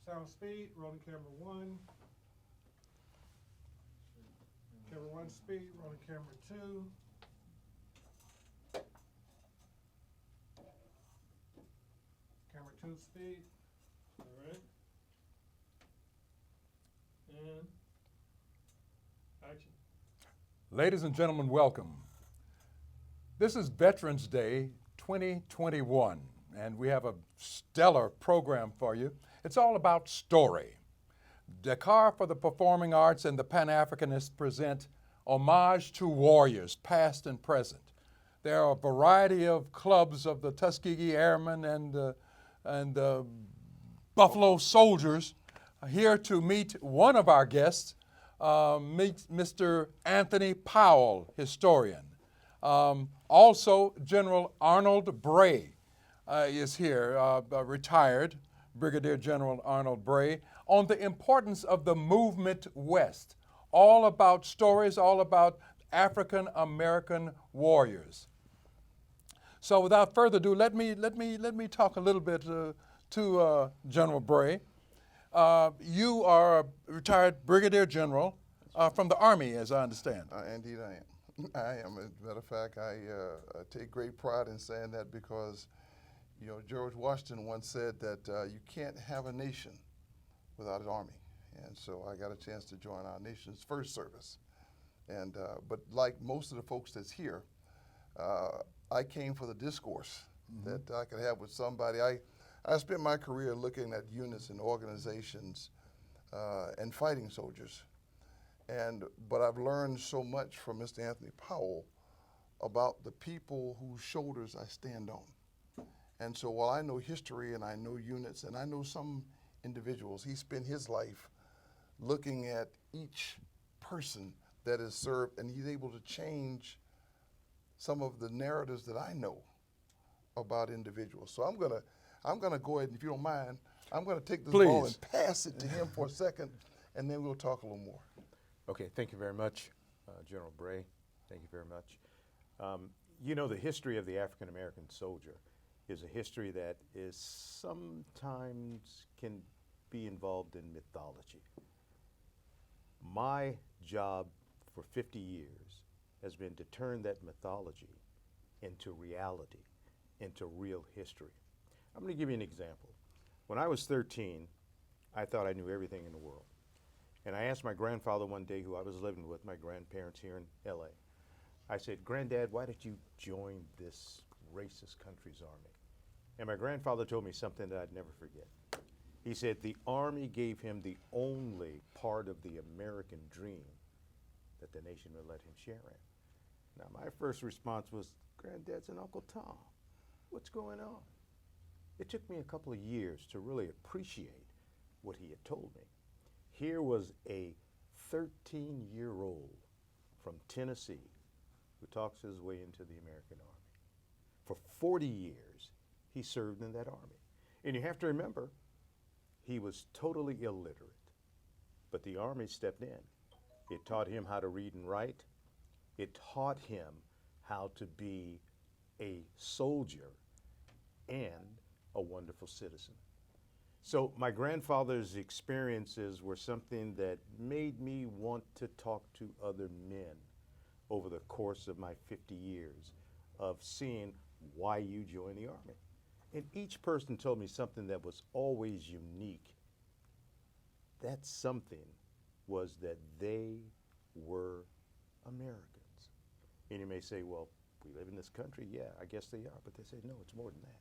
Sound speed, rolling camera one. Camera one speed, rolling camera two. Camera two speed. All right. And action. Ladies and gentlemen, welcome. This is Veterans Day 2021, and we have a stellar program for you. It's all about story. Dakar for the Performing Arts and the Pan-Africanists present Homage to Warriors, past and present. There are a variety of clubs of the Tuskegee Airmen and the Buffalo Soldiers here to meet one of our guests, meet Mr. Anthony Powell, historian. Also, General Arnold Bray is here, retired Brigadier General Arnold Bray, on the importance of the movement west, all about stories, all about African American warriors. So, without further ado, let me talk a little bit to General Bray. You are a retired Brigadier General from the Army, as I understand. Indeed, I am. I am. As a matter of fact, I take great pride in saying that because, you know, George Washington once said that you can't have a nation without an army. And so I got a chance to join our nation's first service. And but like most of the folks that's here, I came for the discourse that I could have with somebody. I spent my career looking at units and organizations and fighting soldiers. But I've learned so much from Mr. Anthony Powell about the people whose shoulders I stand on. And so while I know history and I know units and I know some individuals, he spent his life looking at each person that is served, and he's able to change some of the narratives that I know about individuals. So I'm gonna go ahead, and if you don't mind, I'm gonna take this ball and pass it to him for a second, and then we'll talk a little more. Okay, thank you very much, General Bray. Thank you very much. You know, the history of the African American soldier is a history that is sometimes can be involved in mythology. My job for 50 years has been to turn that mythology into reality, into real history. I'm going to give you an example. When I was 13, I thought I knew everything in the world. And I asked my grandfather one day, who I was living with, my grandparents here in LA. I said, "Granddad, why did you join this racist country's army?" And my grandfather told me something that I'd never forget. He said the Army gave him the only part of the American dream that the nation would let him share in. Now, my first response was, "Granddad's an Uncle Tom. What's going on?" It took me a couple of years to really appreciate what he had told me. Here was a 13-year-old from Tennessee who talks his way into the American Army. For 40 years, he served in that army. And you have to remember, he was totally illiterate. But the Army stepped in. It taught him how to read and write. It taught him how to be a soldier and a wonderful citizen. So my grandfather's experiences were something that made me want to talk to other men over the course of my 50 years of seeing why you joined the Army. And each person told me something that was always unique. That something was that they were Americans. And you may say, "Well, we live in this country." Yeah, I guess they are. But they say, no, it's more than that.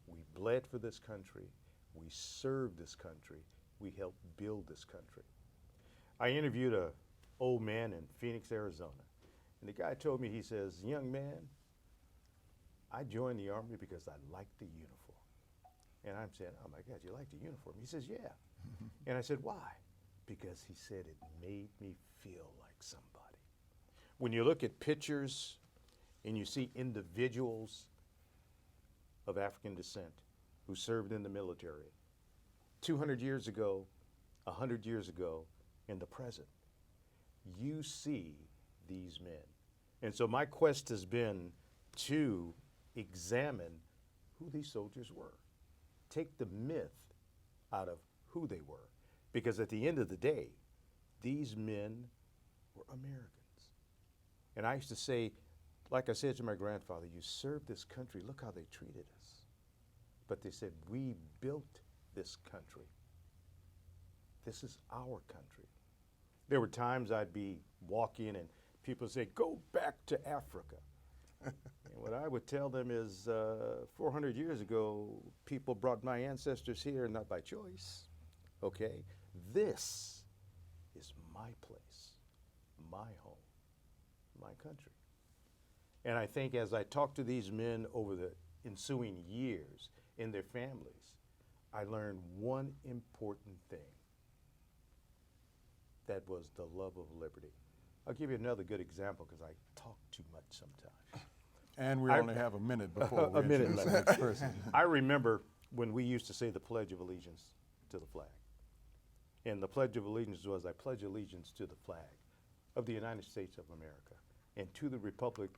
We bled for this country. We served this country. We helped build this country. I interviewed an old man in Phoenix, Arizona. And the guy told me, he says, "Young man, I joined the Army because I liked the uniform." And I'm saying, "Oh my God, you like the uniform?" He says, "Yeah." And I said, "Why?" Because he said it made me feel like somebody. When you look at pictures and you see individuals of African descent who served in the military 200 years ago, 100 years ago, in the present, you see these men. And so my quest has been to examine who these soldiers were. Take the myth out of who they were. Because at the end of the day, these men were Americans. And I used to say, like I said to my grandfather, you served this country, look how they treated us. But they said, we built this country. This is our country. There were times I'd be walking and people would say, go back to Africa. And what I would tell them is 400 years ago, people brought my ancestors here not by choice, okay? This is my place, my home, my country. And I think as I talked to these men over the ensuing years in their families, I learned one important thing. That was the love of liberty. I'll give you another good example because I talk too much sometimes. And we only have a minute before we A minute introduce the left. next person. I remember when we used to say the Pledge of Allegiance to the flag. And the Pledge of Allegiance was, I pledge allegiance to the flag of the United States of America and to the republic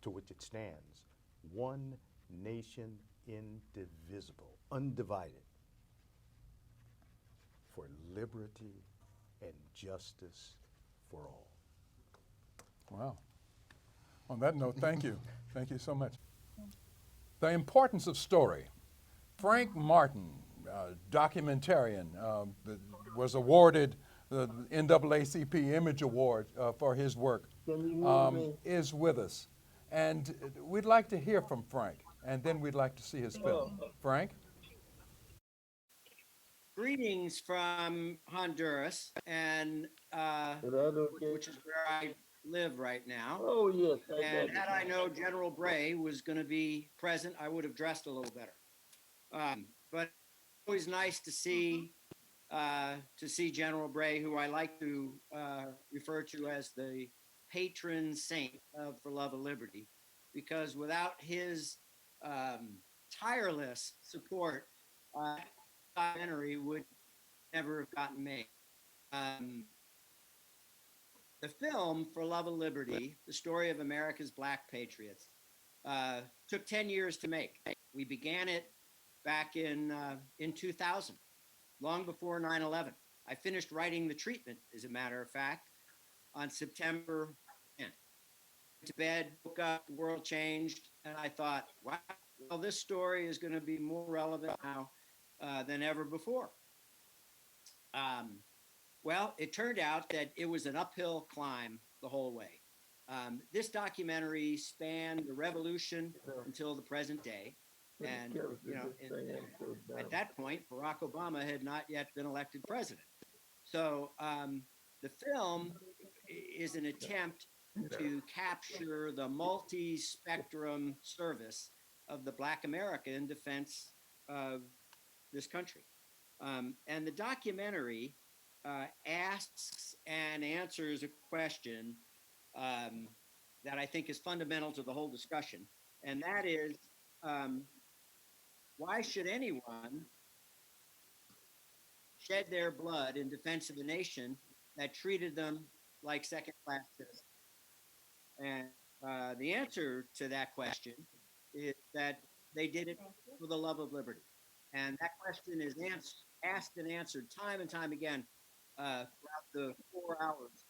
to which it stands, one nation indivisible, undivided, for liberty and justice for all. Wow. On that note, thank you. Thank you so much. The importance of story. Frank Martin, documentarian, was awarded the NAACP Image Award for his work, is with us. And we'd like to hear from Frank, and then we'd like to see his film. Frank? Greetings from Honduras, and which is where I live right now. Oh, yes. And had I known General Bray was going to be present, I would have dressed a little better. But always nice to see General Bray, who I like to refer to as the patron saint of For Love of Liberty, because without his tireless support, documentary would never have gotten made. The film For Love of Liberty, the story of America's Black patriots, took 10 years to make. We began it back in 2000, long before 9/11. I finished writing the treatment, as a matter of fact, on September 10th. Went to bed, woke up, the world changed, and I thought, wow, well, this story is going to be more relevant now than ever before. Well, it turned out that it was an uphill climb the whole way. This documentary spanned the revolution until the present day. And, you know, at that point, Barack Obama had not yet been elected president. So the film is an attempt to capture the multi-spectrum service of the Black America in defense of this country. And the documentary asks and answers a question that I think is fundamental to the whole discussion. And that is, why should anyone shed their blood in defense of a nation that treated them like second-class citizens? And the answer to that question is that they did it for the love of liberty. And that question is asked and answered time and time again throughout the 4 hours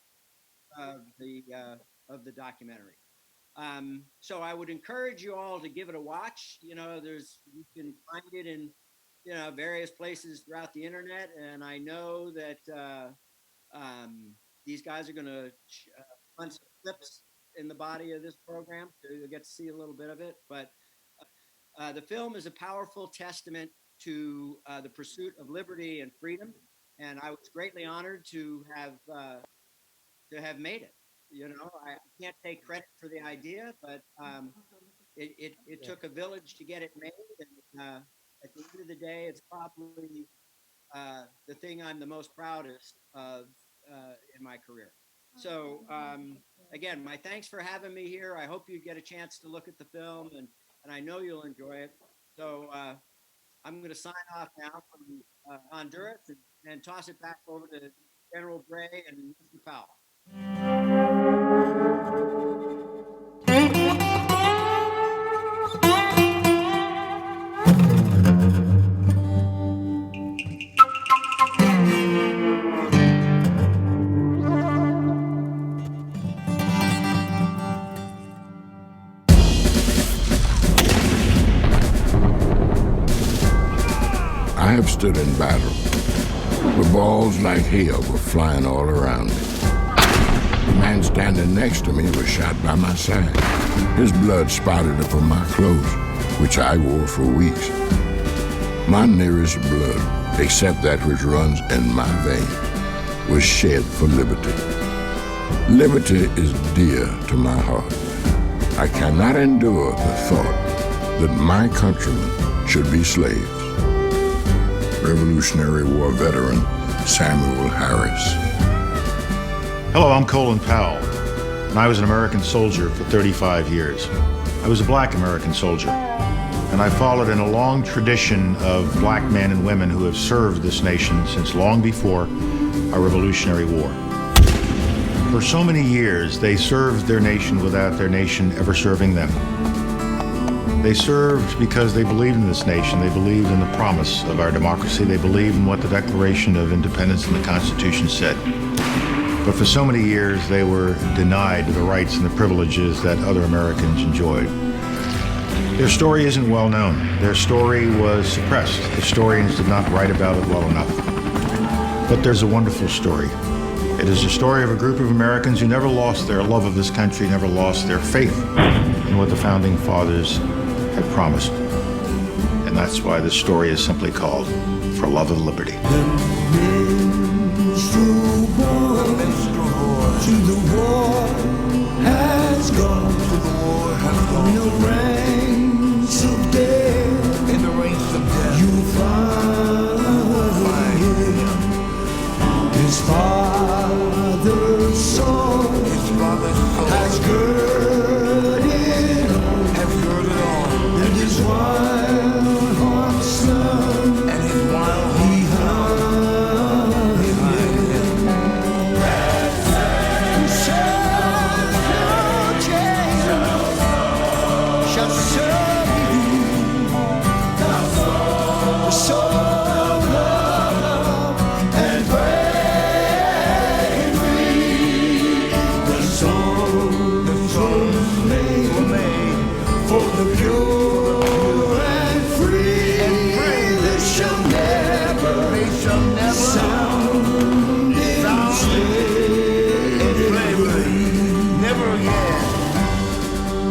of the documentary. So I would encourage you all to give it a watch. You know, you can find it in, you know, various places throughout the internet. And I know that these guys are going to run some clips in the body of this program, so you'll get to see a little bit of it. But the film is a powerful testament to the pursuit of liberty and freedom. And I was greatly honored to have made it. You know, I can't take credit for the idea, but it took a village to get it made. And at the end of the day, it's probably the thing I'm the most proudest of in my career. So again, my thanks for having me here. I hope you get a chance to look at the film, and I know you'll enjoy it. So I'm going to sign off now from Honduras and toss it back over to General Bray and Mr. Powell. have stood in battle, where balls like hail were flying all around me. The man standing next to me was shot by my side. His blood spotted upon my clothes, which I wore for weeks. My nearest blood, except that which runs in my vein, was shed for liberty. Liberty is dear to my heart. I cannot endure the thought that my countrymen should be slaves. Revolutionary War veteran Samuel Harris. Hello, I'm Colin Powell, and I was an American soldier for 35 years. I was a black American soldier, and I followed in a long tradition of black men and women who have served this nation since long before our Revolutionary War. For so many years, they served their nation without their nation ever serving them. They served because they believed in this nation. They believed in the promise of our democracy. They believed in what the Declaration of Independence and the Constitution said. But for so many years, they were denied the rights and the privileges that other Americans enjoyed. Their story isn't well known. Their story was suppressed. Historians did not write about it well enough. But there's a wonderful story. It is a story of a group of Americans who never lost their love of this country, never lost their faith in what the Founding Fathers had promised. And that's why this story is simply called For Love of Liberty. To the war has gone. In the ranks of death. In the ranks of death. You find him. His father's soul. His father's soul has girded on. And his wild heart's son. And his wild heart.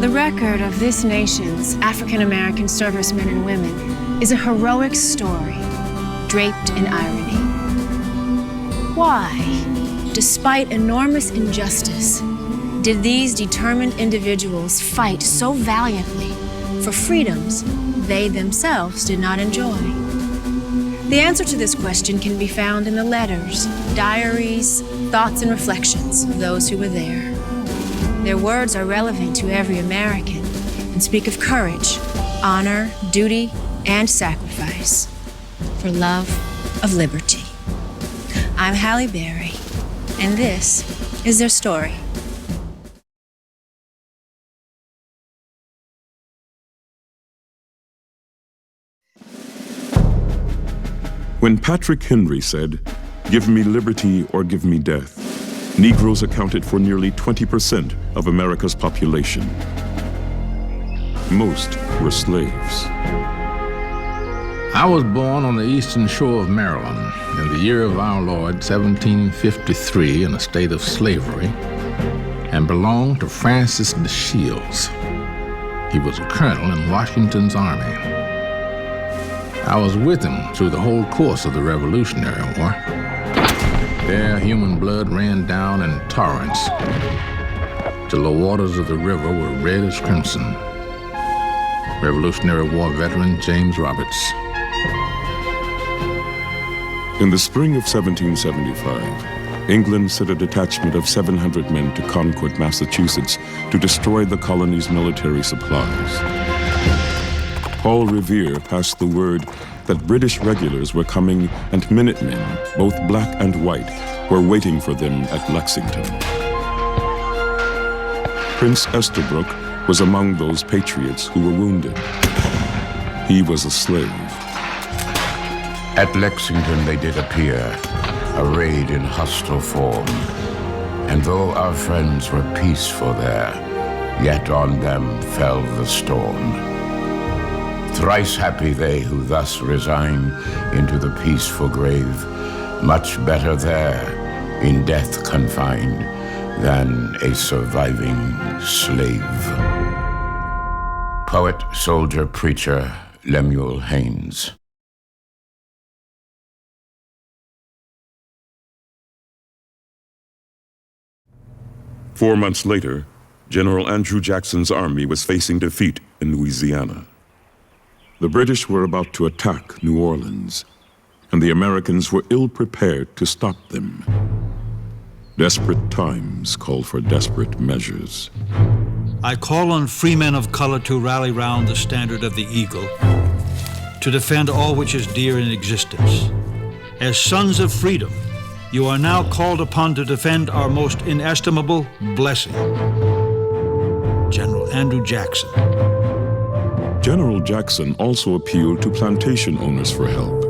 The record of this nation's African-American servicemen and women is a heroic story draped in irony. Why, despite enormous injustice, did these determined individuals fight so valiantly for freedoms they themselves did not enjoy? The answer to this question can be found in the letters, diaries, thoughts, and reflections of those who were there. Their words are relevant to every American and speak of courage, honor, duty, and sacrifice for love of liberty. I'm Halle Berry, and this is their story. When Patrick Henry said, "Give me liberty or give me death," Negroes accounted for nearly 20% of America's population. Most were slaves. I was born on the eastern shore of Maryland in the year of our Lord, 1753, in a state of slavery, and belonged to Francis de Shields. He was a colonel in Washington's army. I was with him through the whole course of the Revolutionary War. There, human blood ran down in torrents till the waters of the river were red as crimson. Revolutionary War veteran James Roberts. In the spring of 1775, England sent a detachment of 700 men to Concord, Massachusetts, to destroy the colony's military supplies. Paul Revere passed the word that British regulars were coming and Minutemen, both black and white, were waiting for them at Lexington. Prince Estabrook was among those patriots who were wounded. He was a slave. At Lexington they did appear, arrayed in hostile form. And though our friends were peaceful there, yet on them fell the storm. Thrice happy they who thus resign into the peaceful grave. Much better there, in death confined, than a surviving slave. Poet, soldier, preacher, Lemuel Haynes. Four months later, General Andrew Jackson's army was facing defeat in Louisiana. The British were about to attack New Orleans, and the Americans were ill-prepared to stop them. Desperate times called for desperate measures. I call on free men of color to rally round the standard of the eagle, to defend all which is dear in existence. As sons of freedom, you are now called upon to defend our most inestimable blessing. General Andrew Jackson. General Jackson also appealed to plantation owners for help.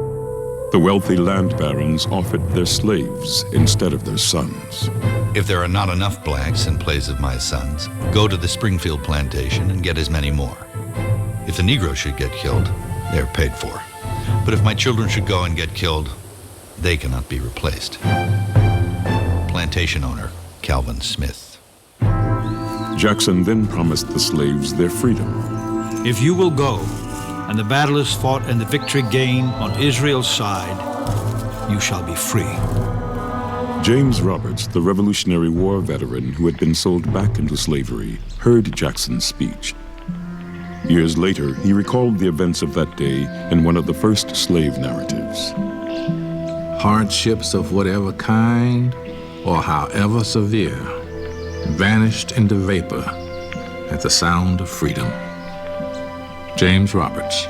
The wealthy land barons offered their slaves instead of their sons. If there are not enough blacks in place of my sons, go to the Springfield plantation and get as many more. If the Negroes should get killed, they are paid for. But if my children should go and get killed, they cannot be replaced. Plantation owner, Calvin Smith. Jackson then promised the slaves their freedom. If you will go, and the battle is fought and the victory gained on Israel's side, you shall be free. James Roberts, the Revolutionary War veteran who had been sold back into slavery, heard Jackson's speech. Years later, he recalled the events of that day in one of the first slave narratives. Hardships of whatever kind or however severe vanished into vapor at the sound of freedom. James Roberts.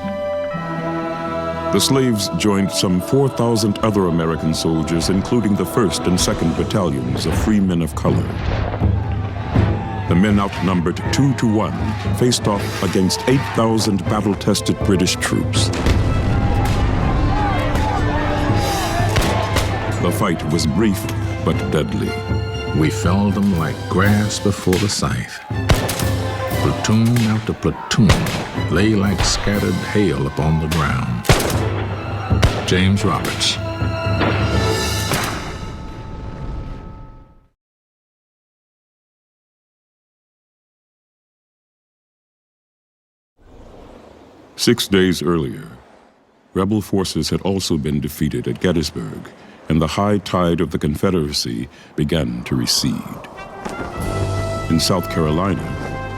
The slaves joined some 4,000 other American soldiers, including the 1st and 2nd battalions of free men of color. The men, outnumbered 2 to 1, faced off against 8,000 battle-tested British troops. The fight was brief but deadly. We felled them like grass before the scythe. Platoon after platoon lay like scattered hail upon the ground. James Roberts. Six days earlier, rebel forces had also been defeated at Gettysburg, and the high tide of the Confederacy began to recede. In South Carolina,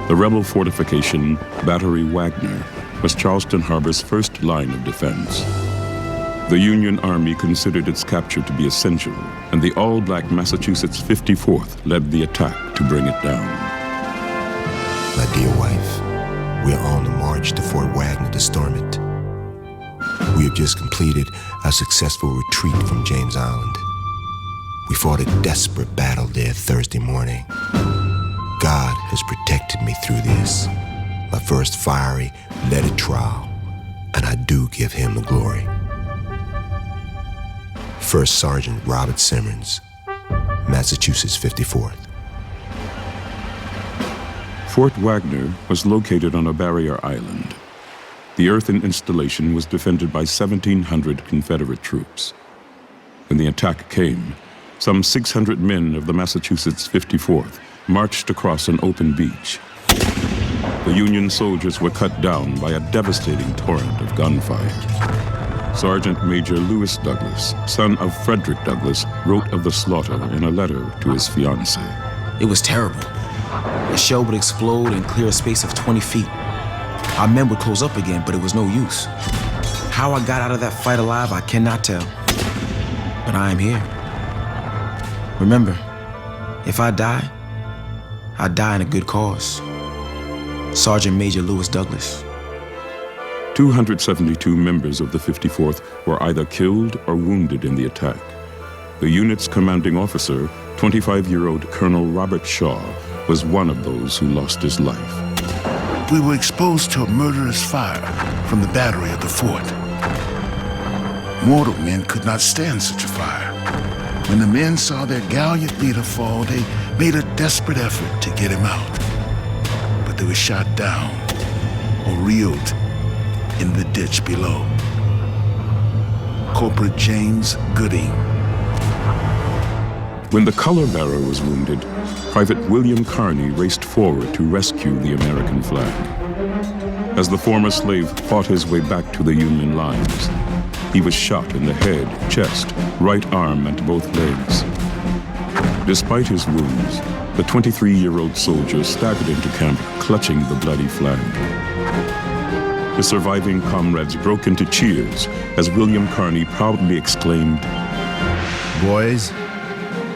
the rebel fortification, Battery Wagner, was Charleston Harbor's first line of defense. The Union Army considered its capture to be essential, and the all-black Massachusetts 54th led the attack to bring it down. My dear wife, we are on the march to Fort Wagner to storm it. We have just completed our successful retreat from James Island. We fought a desperate battle there Thursday morning. God has protected me through this, my first fiery, leaded trial, and I do give him the glory. First Sergeant Robert Simmons, Massachusetts 54th. Fort Wagner was located on a barrier island. The earthen installation was defended by 1,700 Confederate troops. When the attack came, some 600 men of the Massachusetts 54th marched across an open beach. The Union soldiers were cut down by a devastating torrent of gunfire. Sergeant Major Lewis Douglas, son of Frederick Douglass, wrote of the slaughter in a letter to his fiancée. It was terrible. A shell would explode and clear a space of 20 feet. Our men would close up again, but it was no use. How I got out of that fight alive, I cannot tell. But I am here. Remember, if I die in a good cause. Sergeant Major Lewis Douglas. 272 members of the 54th were either killed or wounded in the attack. The unit's commanding officer, 25-year-old Colonel Robert Shaw, was one of those who lost his life. We were exposed to a murderous fire from the battery of the fort. Mortal men could not stand such a fire. When the men saw their gallant leader fall, they made a desperate effort to get him out. But they were shot down or reeled in the ditch below. Corporal James Goody. When the color bearer was wounded, Private William Carney raced forward to rescue the American flag. As the former slave fought his way back to the Union lines, he was shot in the head, chest, right arm, and both legs. Despite his wounds, the 23-year-old soldier staggered into camp, clutching the bloody flag. His surviving comrades broke into cheers as William Carney proudly exclaimed, "Boys,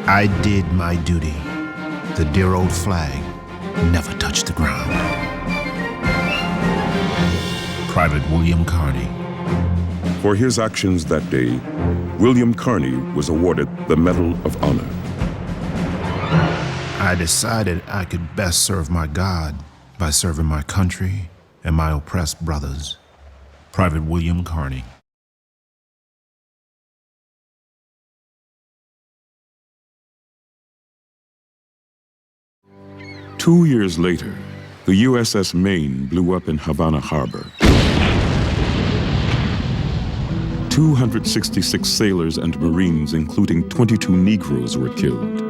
I did my duty. The dear old flag never touched the ground." Private William Carney. For his actions that day, William Carney was awarded the Medal of Honor. I decided I could best serve my God by serving my country and my oppressed brothers. Private William Carney. Two years later, the USS Maine blew up in Havana Harbor. 266 sailors and Marines, including 22 Negroes, were killed.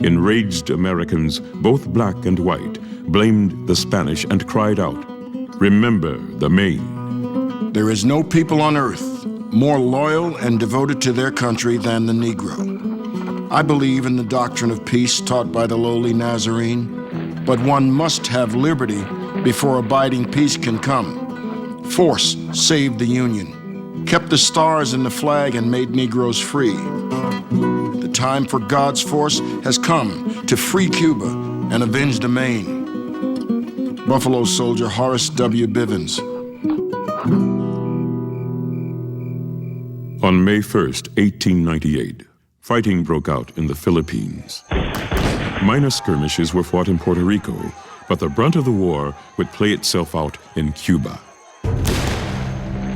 Enraged Americans, both black and white, blamed the Spanish and cried out, "Remember the Maine." There is no people on earth more loyal and devoted to their country than the Negro. I believe in the doctrine of peace taught by the lowly Nazarene, but one must have liberty before abiding peace can come. Force saved the Union, kept the stars in the flag, and made Negroes free. The time for God's force has come to free Cuba and avenge the Maine. Buffalo Soldier Horace W. Bivens. On May 1st, 1898, fighting broke out in the Philippines. Minor skirmishes were fought in Puerto Rico, but the brunt of the war would play itself out in Cuba.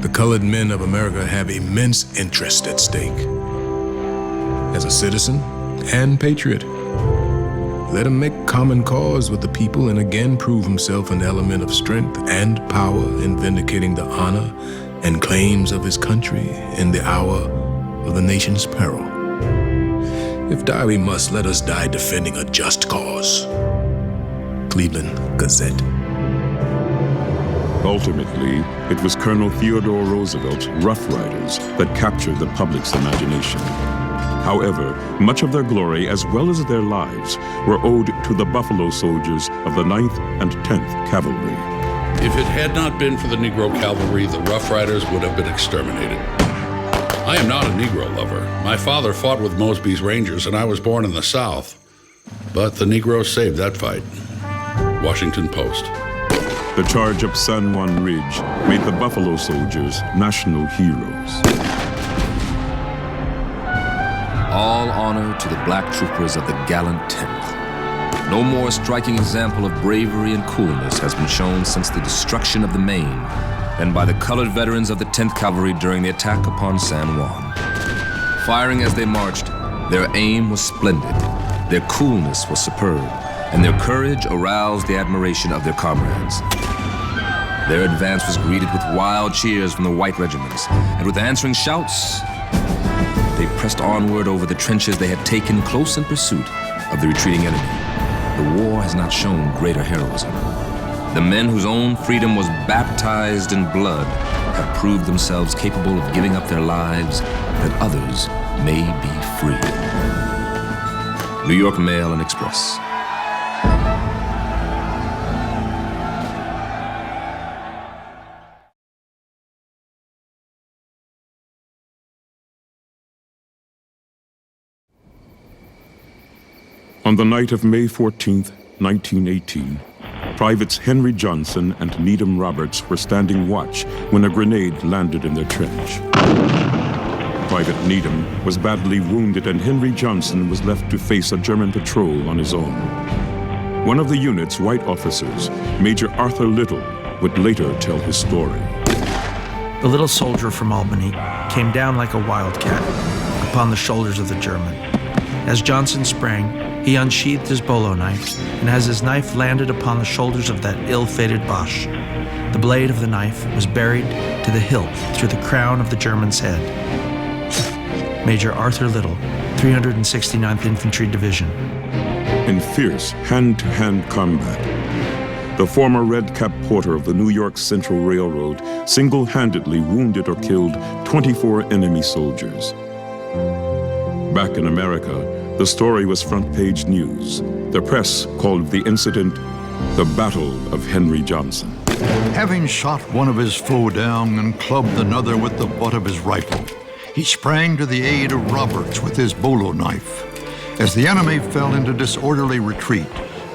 The colored men of America have immense interest at stake. As a citizen and patriot, let him make common cause with the people and again prove himself an element of strength and power in vindicating the honor and claims of his country in the hour of the nation's peril. If die we must, let us die defending a just cause. Cleveland Gazette. Ultimately, it was Colonel Theodore Roosevelt's Rough Riders that captured the public's imagination. However, much of their glory, as well as their lives, were owed to the Buffalo Soldiers of the 9th and 10th Cavalry. If it had not been for the Negro Cavalry, the Rough Riders would have been exterminated. I am not a Negro lover. My father fought with Mosby's Rangers, and I was born in the South. But the Negroes saved that fight. Washington Post. The charge up San Juan Ridge made the Buffalo Soldiers national heroes. All honor to the black troopers of the gallant 10th. No more striking example of bravery and coolness has been shown since the destruction of the Maine than by the colored veterans of the 10th Cavalry during the attack upon San Juan. Firing as they marched, their aim was splendid, their coolness was superb, and their courage aroused the admiration of their comrades. Their advance was greeted with wild cheers from the white regiments, and with answering shouts, they pressed onward over the trenches they had taken close in pursuit of the retreating enemy. The war has not shown greater heroism. The men whose own freedom was baptized in blood have proved themselves capable of giving up their lives that others may be free. New York Mail and Express. On the night of May 14th, 1918, Privates Henry Johnson and Needham Roberts were standing watch when a grenade landed in their trench. Private Needham was badly wounded and Henry Johnson was left to face a German patrol on his own. One of the unit's white officers, Major Arthur Little, would later tell his story. The little soldier from Albany came down like a wildcat upon the shoulders of the German. As Johnson sprang, he unsheathed his bolo knife, and as his knife landed upon the shoulders of that ill-fated Boche, The blade of the knife was buried to the hilt through the crown of the German's head. Major Arthur Little, 369th Infantry Division. In fierce hand-to-hand combat, the former red-cap porter of the New York Central Railroad single-handedly wounded or killed 24 enemy soldiers. Back in America, the story was front-page news. The press called the incident the Battle of Henry Johnson. Having shot one of his foe down and clubbed another with the butt of his rifle, he sprang to the aid of Roberts with his bolo knife. As the enemy fell into disorderly retreat,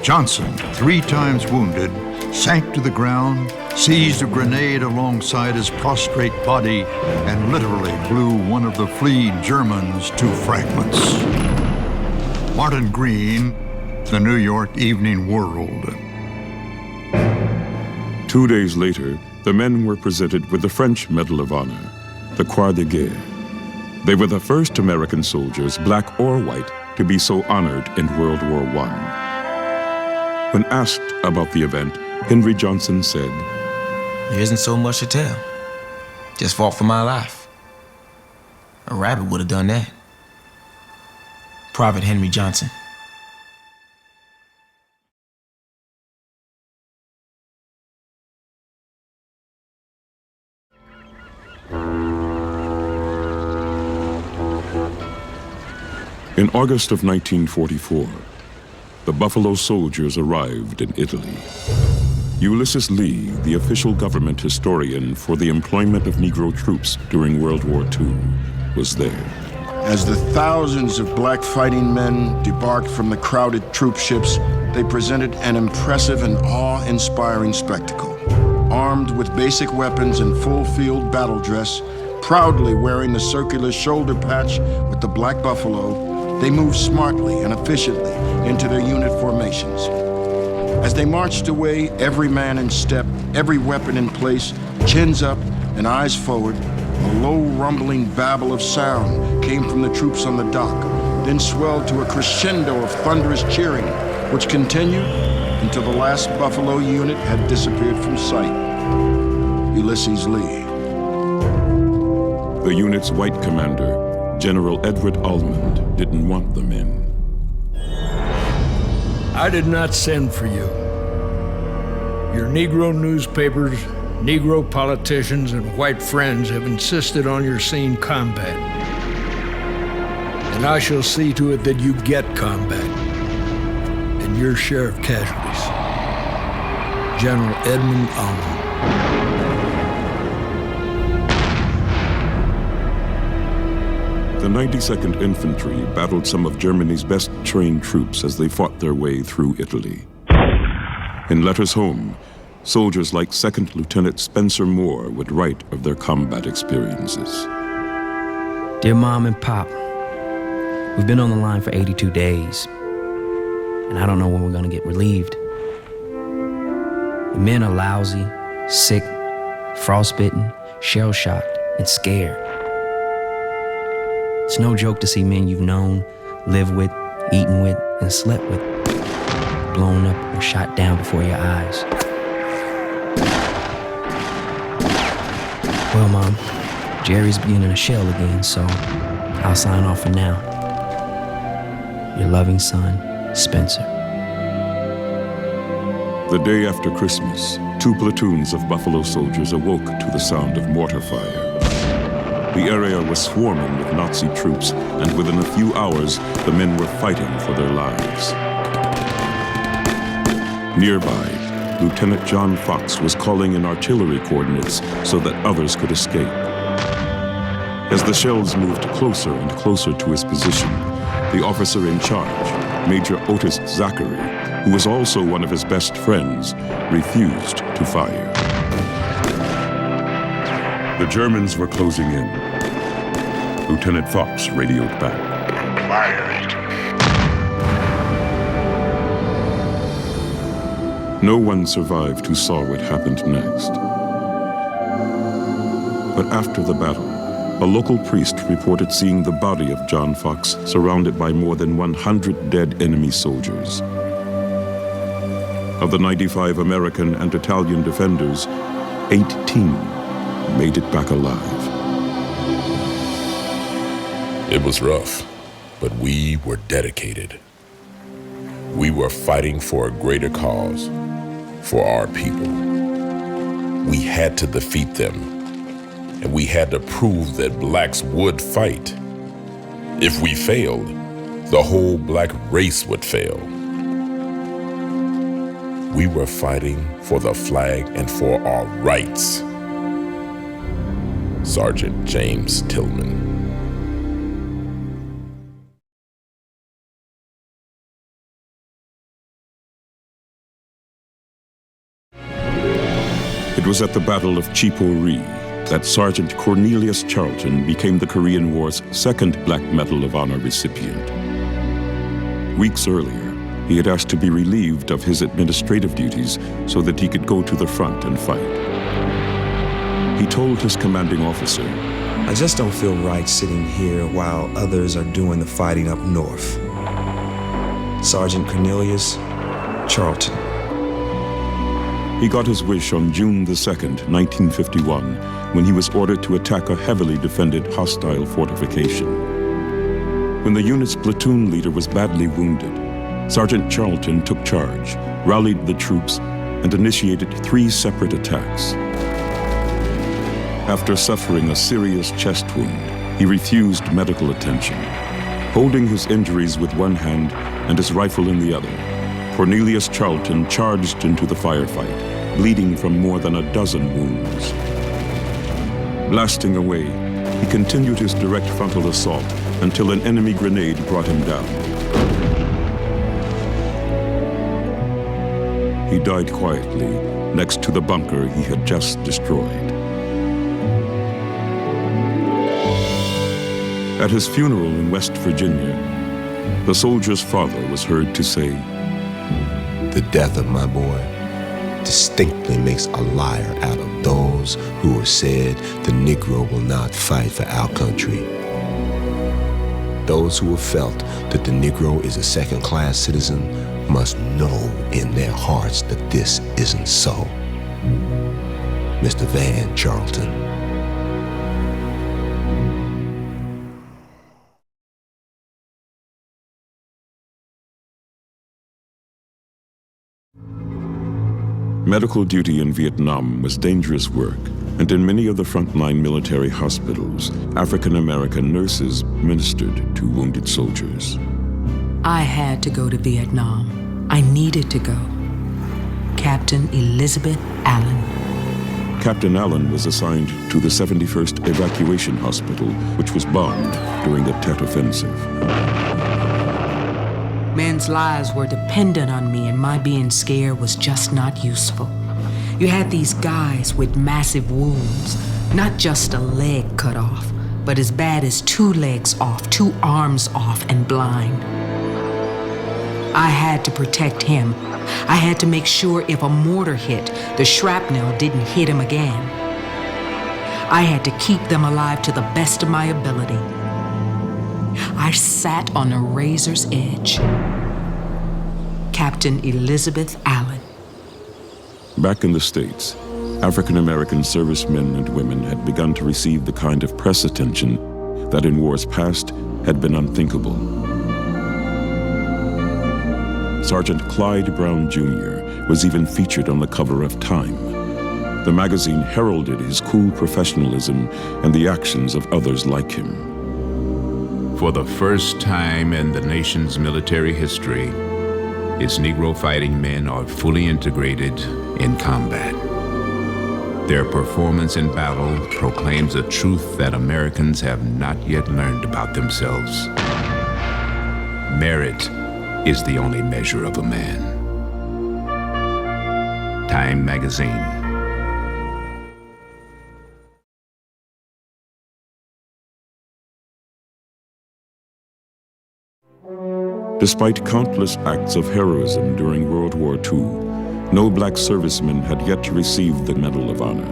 Johnson, 3 times wounded, sank to the ground, seized a grenade alongside his prostrate body, and literally blew one of the fleeing Germans to fragments. Martin Green, The New York Evening World. 2 days later, the men were presented with the French Medal of Honor, the Croix de Guerre. They were the first American soldiers, black or white, to be so honored in World War I. When asked about the event, Henry Johnson said, "There isn't so much to tell. Just fought for my life. A rabbit would have done that." Private Henry Johnson. In August of 1944, the Buffalo Soldiers arrived in Italy. Ulysses Lee, the official government historian for the employment of Negro troops during World War II, was there. As the thousands of black fighting men debarked from the crowded troop ships, they presented an impressive and awe-inspiring spectacle. Armed with basic weapons and full-field battle dress, proudly wearing the circular shoulder patch with the black buffalo, they moved smartly and efficiently into their unit formations. As they marched away, every man in step, every weapon in place, chins up and eyes forward, a low rumbling babble of sound came from the troops on the dock, then swelled to a crescendo of thunderous cheering, which continued until the last Buffalo unit had disappeared from sight. Ulysses Lee. The unit's white commander, General Edward Almond, didn't want them in. I did not send for you. Your Negro newspapers, Negro politicians, and white friends have insisted on your seeing combat. And I shall see to it that you get combat and your share of casualties. General Edmund Almond. The 92nd Infantry battled some of Germany's best trained troops as they fought their way through Italy. In letters home, soldiers like 2nd Lieutenant Spencer Moore would write of their combat experiences. Dear Mom and Pop, we've been on the line for 82 days, and I don't know when we're gonna get relieved. The men are lousy, sick, frostbitten, shell-shocked, and scared. It's no joke to see men you've known, lived with, eaten with, and slept with, blown up or shot down before your eyes. Well, Mom, Jerry's beginning a shell again, so I'll sign off for now. Your loving son, Spencer. The day after Christmas, 2 platoons of Buffalo soldiers awoke to the sound of mortar fire. The area was swarming with Nazi troops, and within a few hours, the men were fighting for their lives. Nearby, Lieutenant John Fox was calling in artillery coordinates so that others could escape. As the shells moved closer and closer to his position, the officer in charge, Major Otis Zachary, who was also one of his best friends, refused to fire. The Germans were closing in. Lieutenant Fox radioed back. Fire it. No one survived who saw what happened next. But after the battle, a local priest reported seeing the body of John Fox surrounded by more than 100 dead enemy soldiers. Of the 95 American and Italian defenders, 18 made it back alive. It was rough, but we were dedicated. We were fighting for a greater cause, for our people. We had to defeat them, and we had to prove that blacks would fight. If we failed, the whole black race would fail. We were fighting for the flag and for our rights. Sergeant James Tillman. It was at the Battle of Chipori that Sergeant Cornelius Charlton became the Korean War's second Black Medal of Honor recipient. Weeks earlier, he had asked to be relieved of his administrative duties so that he could go to the front and fight. He told his commanding officer, I just don't feel right sitting here while others are doing the fighting up north. Sergeant Cornelius Charlton. He got his wish on June the 2nd, 1951, when he was ordered to attack a heavily defended hostile fortification. When the unit's platoon leader was badly wounded, Sergeant Charlton took charge, rallied the troops, and initiated 3 separate attacks. After suffering a serious chest wound, he refused medical attention. Holding his injuries with one hand and his rifle in the other, Cornelius Charlton charged into the firefight, bleeding from more than a dozen wounds. Blasting away, he continued his direct frontal assault until an enemy grenade brought him down. He died quietly next to the bunker he had just destroyed. At his funeral in West Virginia, the soldier's father was heard to say, The death of my boy distinctly makes a liar out of those who have said the Negro will not fight for our country. Those who have felt that the Negro is a second-class citizen must know in their hearts that this isn't so. Mr. Van Charlton. Medical duty in Vietnam was dangerous work, and in many of the frontline military hospitals, African-American nurses ministered to wounded soldiers. I had to go to Vietnam. I needed to go. Captain Elizabeth Allen. Captain Allen was assigned to the 71st Evacuation Hospital, which was bombed during the Tet Offensive. Men's lives were dependent on me, and my being scared was just not useful. You had these guys with massive wounds, not just a leg cut off, but as bad as 2 legs off, 2 arms off, and blind. I had to protect him. I had to make sure if a mortar hit, the shrapnel didn't hit him again. I had to keep them alive to the best of my ability. I sat on a razor's edge. Captain Elizabeth Allen. Back in the States, African-American servicemen and women had begun to receive the kind of press attention that in wars past had been unthinkable. Sergeant Clyde Brown Jr. was even featured on the cover of Time. The magazine heralded his cool professionalism and the actions of others like him. For the first time in the nation's military history, its Negro fighting men are fully integrated in combat. Their performance in battle proclaims a truth that Americans have not yet learned about themselves. Merit is the only measure of a man. Time Magazine. Despite countless acts of heroism during World War II, no black servicemen had yet to receive the Medal of Honor.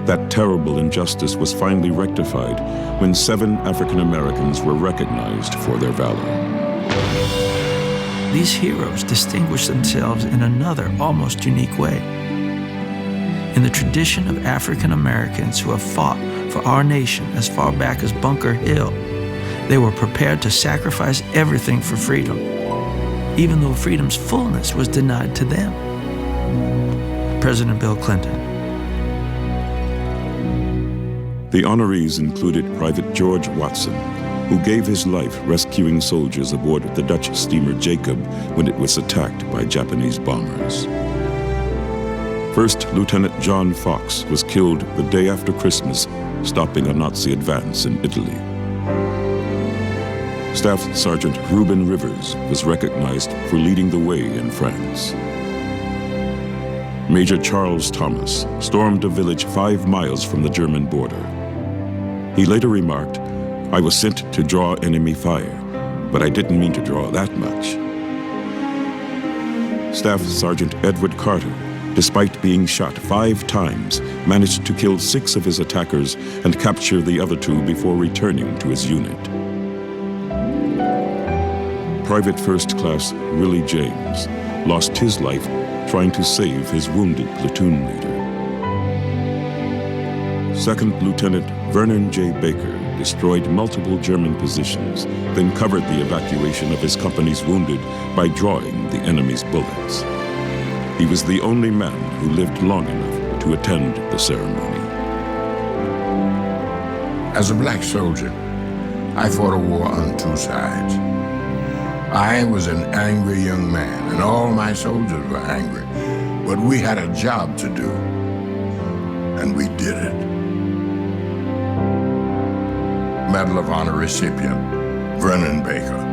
That terrible injustice was finally rectified when 7 African Americans were recognized for their valor. These heroes distinguished themselves in another, almost unique way. In the tradition of African Americans who have fought for our nation as far back as Bunker Hill, they were prepared to sacrifice everything for freedom, even though freedom's fullness was denied to them. President Bill Clinton. The honorees included Private George Watson, who gave his life rescuing soldiers aboard the Dutch steamer Jacob when it was attacked by Japanese bombers. First Lieutenant John Fox was killed the day after Christmas, stopping a Nazi advance in Italy. Staff Sergeant Reuben Rivers was recognized for leading the way in France. Major Charles Thomas stormed a village 5 miles from the German border. He later remarked, "I was sent to draw enemy fire, but I didn't mean to draw that much." Staff Sergeant Edward Carter, despite being shot 5 times, managed to kill 6 of his attackers and capture the other 2 before returning to his unit. Private First Class Willie James lost his life trying to save his wounded platoon leader. Second Lieutenant Vernon J. Baker destroyed multiple German positions, then covered the evacuation of his company's wounded by drawing the enemy's bullets. He was the only man who lived long enough to attend the ceremony. As a black soldier, I fought a war on 2 sides. I was an angry young man, and all my soldiers were angry, but we had a job to do, and we did it. Medal of Honor recipient, Vernon Baker.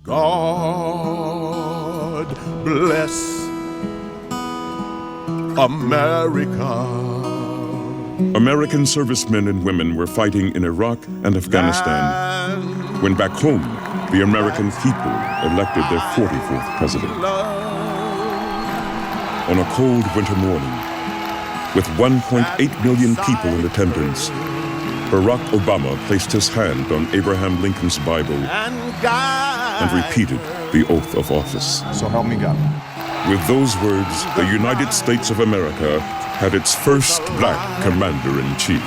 God bless America. American servicemen and women were fighting in Iraq and Afghanistan when back home, the American people elected their 44th president. On a cold winter morning, with 1.8 million people in attendance, Barack Obama placed his hand on Abraham Lincoln's Bible and repeated the oath of office. So help me God. With those words, the United States of America had its first black commander-in-chief.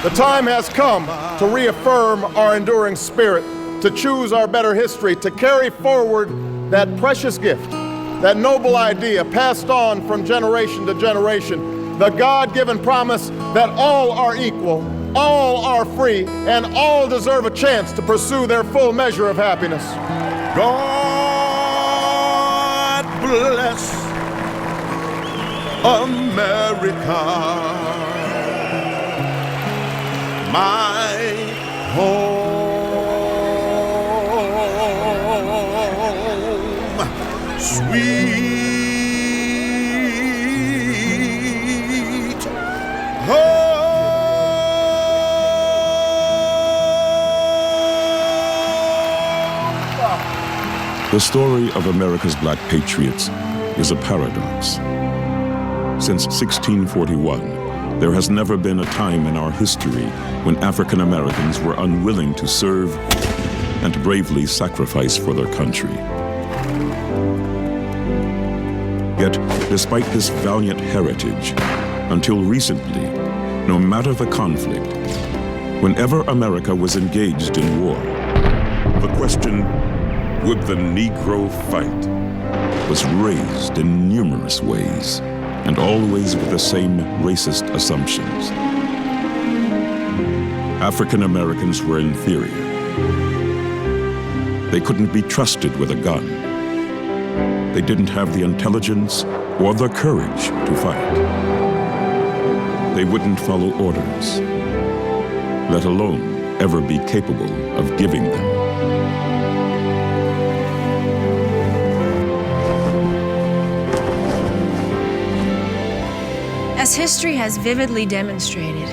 The time has come to reaffirm our enduring spirit, to choose our better history, to carry forward that precious gift, that noble idea passed on from generation to generation, the God-given promise that all are equal, all are free, and all deserve a chance to pursue their full measure of happiness. God bless America, my home, sweet home. The story of America's black patriots is a paradox. Since 1641, there has never been a time in our history when African Americans were unwilling to serve and bravely sacrifice for their country. Yet, despite this valiant heritage, until recently, no matter the conflict, whenever America was engaged in war, the question, would the Negro fight, was raised in numerous ways, and always with the same racist assumptions. African Americans were inferior. They couldn't be trusted with a gun. They didn't have the intelligence or the courage to fight. They wouldn't follow orders, let alone ever be capable of giving them. As history has vividly demonstrated,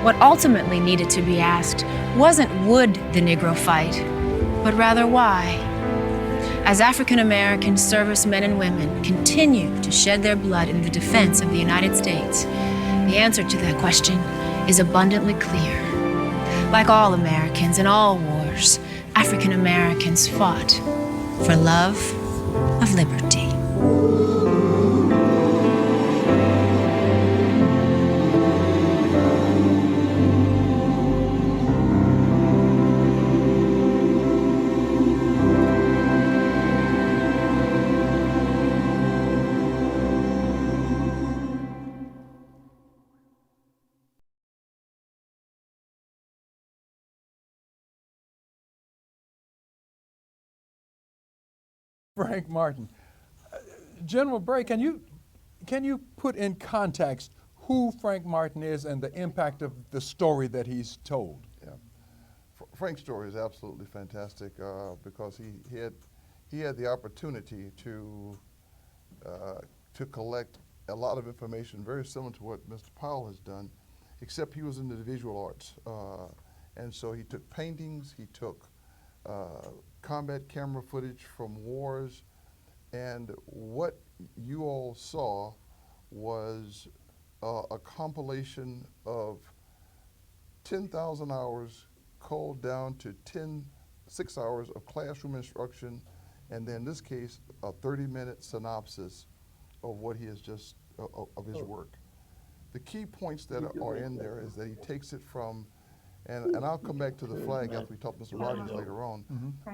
what ultimately needed to be asked wasn't would the Negro fight, but rather why. As African American servicemen and women continue to shed their blood in the defense of the United States, the answer to that question is abundantly clear. Like all Americans in all wars, African Americans fought for love of liberty. Frank Martin. General Bray, can you put in context who Frank Martin is and the impact of the story that he's told? Yeah, Frank's story is absolutely fantastic because he had the opportunity to collect a lot of information very similar to what Mr. Powell has done, except he was in the visual arts, and so he took paintings, he took combat camera footage from wars, and what you all saw was a compilation of 10,000 hours culled down to 6 hours of classroom instruction, and then in this case, a 30-minute synopsis of what he has just, of his work. The key points that are in there is that he takes it from, and I'll come back to the flag after we talk to Mr. Rogers later on,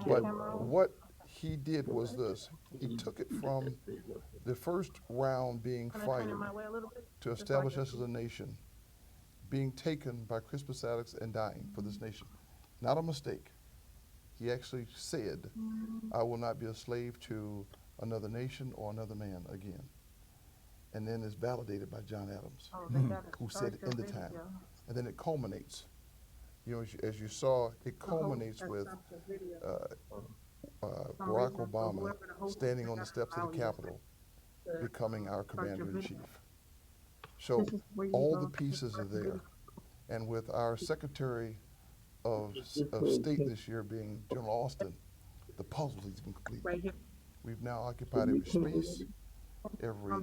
but what he did was this. He took it from the first round being fired to establish us as a nation, being taken by Crispus Attucks and dying for this nation. Not a mistake. He actually said, I will not be a slave to another nation or another man again. And then it's validated by John Adams, who said it in the time. And then it culminates. You know, as you saw, it culminates with Barack Obama standing on the steps of the Capitol, becoming our commander-in-chief. So all the pieces are there. And with our Secretary of State this year being General Austin, the puzzle has been completed. We've now occupied every space, every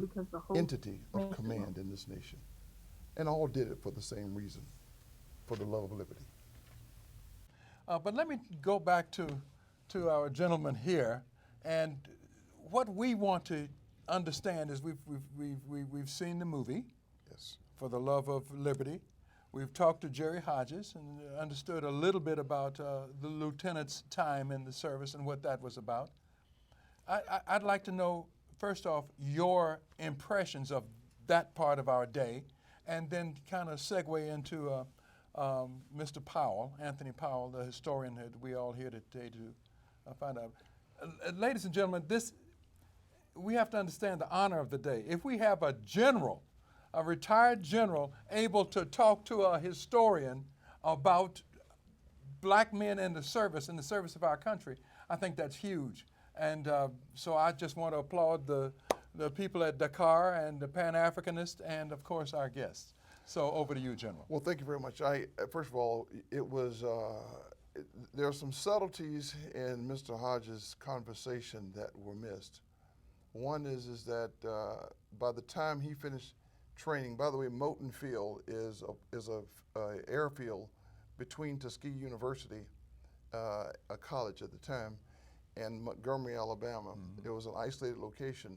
entity of command in this nation. And all did it for the same reason, for the love of liberty. But let me go back to our gentleman here, and what we want to understand is we've seen the movie, yes, For the Love of Liberty. We've talked to Jerry Hodges and understood a little bit about the lieutenant's time in the service and what that was about. I'd like to know, first off, your impressions of that part of our day, and then kind of segue into Mr. Powell, Anthony Powell, the historian that we all here today to find out. Ladies and gentlemen, we have to understand the honor of the day. If we have a general, a retired general, able to talk to a historian about black men in the service of our country, I think that's huge. And so I just want to applaud the people at Dakar and the Pan-Africanists and, of course, our guests. So over to you, General. Well, thank you very much. First of all, it was, there are some subtleties in Mr. Hodges' conversation that were missed. One is that by the time he finished training, by the way, Moton Field is a airfield between Tuskegee University, a college at the time, and Montgomery, Alabama. It was an isolated location,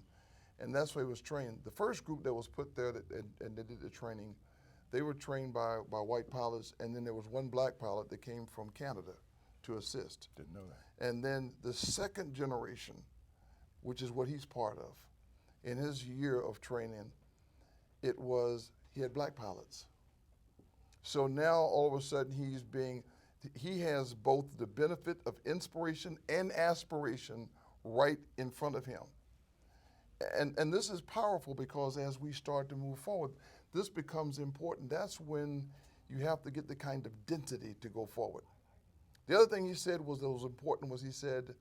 and that's where he was trained. The first group that was put there and they did the training, they were trained by white pilots, and then there was one black pilot that came from Canada to assist. Didn't know that. And then the second generation, which is what he's part of, in his year of training, he had black pilots. So now all of a sudden he has both the benefit of inspiration and aspiration right in front of him. And this is powerful because as we start to move forward, this becomes important. That's when you have to get the kind of density to go forward. The other thing he said was important was he said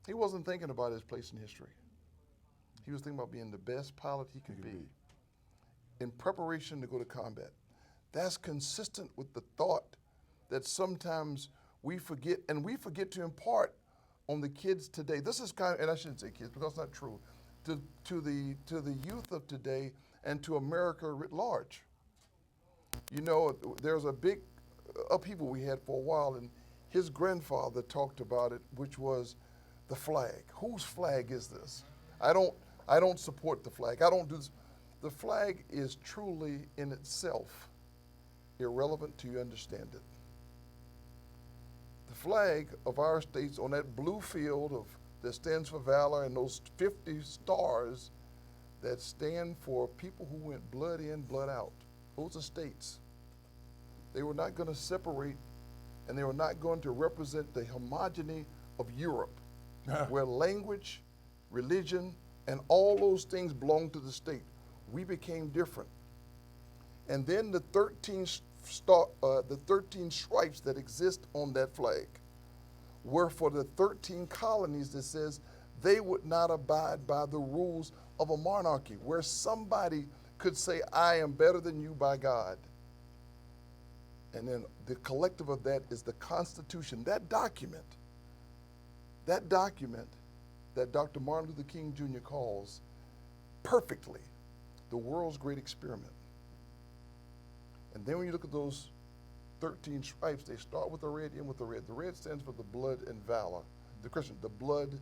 he wasn't thinking about his place in history. He was thinking about being the best pilot he could be in preparation to go to combat. That's consistent with the thought that sometimes we forget, and we forget to impart on the kids today. This is kind of, and I shouldn't say kids because that's not true, to the youth of today and to America writ large. You know, there's a big upheaval we had for a while, and his grandfather talked about it, which was the flag. Whose flag is this? I don't support the flag. I don't do this. The flag is truly in itself irrelevant till you understand it. The flag of our states on that blue field that stands for valor, and those 50 stars that stand for people who went blood in, blood out. Those are states. They were not going to separate, and they were not going to represent the homogeny of Europe, where language, religion, and all those things belong to the state. We became different. And then the 13 stripes that exist on that flag were for the 13 colonies that says they would not abide by the rules of a monarchy, where somebody could say, I am better than you by God. And then the collective of that is the Constitution. That document that Dr. Martin Luther King Jr. calls perfectly the world's great experiment. And then when you look at those 13 stripes, they start with the red, end with the red. The red stands for the blood and valor, the blood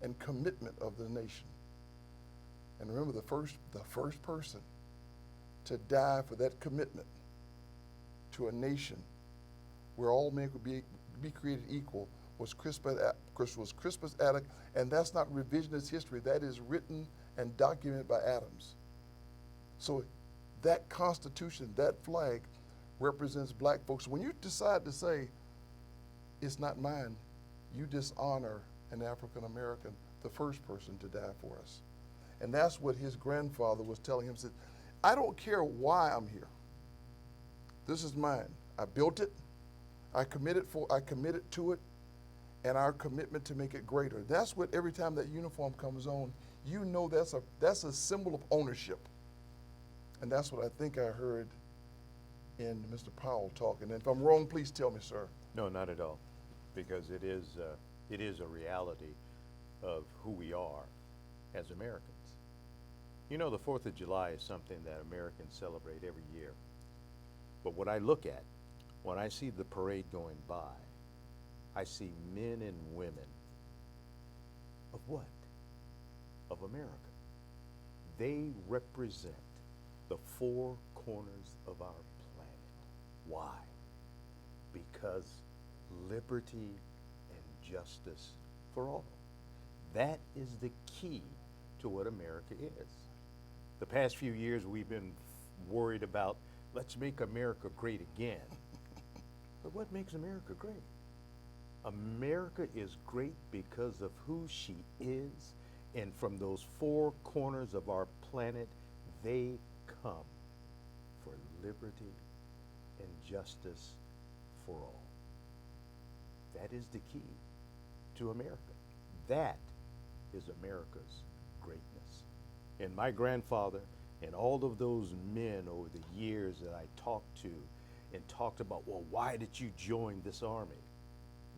and commitment of the nation. And remember, the first person to die for that commitment to a nation where all men could be created equal was Crispus Attucks, and that's not revisionist history. That is written and documented by Adams. So that Constitution, that flag, represents black folks. When you decide to say, it's not mine, you dishonor an African American, the first person to die for us. And that's what his grandfather was telling him. Said, I don't care why I'm here. This is mine. I built it. I committed to it, and our commitment to make it greater. That's what every time that uniform comes on, you know that's a symbol of ownership. And that's what I think I heard in Mr. Powell talking. And if I'm wrong, please tell me, sir. No, not at all, because it is a reality of who we are as Americans. You know, the 4th of July is something that Americans celebrate every year. But what I look at, when I see the parade going by, I see men and women of what? Of America. They represent the 4 corners of our planet. Why? Because liberty and justice for all. That is the key to what America is. The past few years we've been worried about, let's make America great again. But what makes America great? America is great because of who she is, and from those 4 corners of our planet, they come for liberty and justice for all. That is the key to America. That is America's greatness. And my grandfather and all of those men over the years that I talked to and talked about, well, why did you join this army?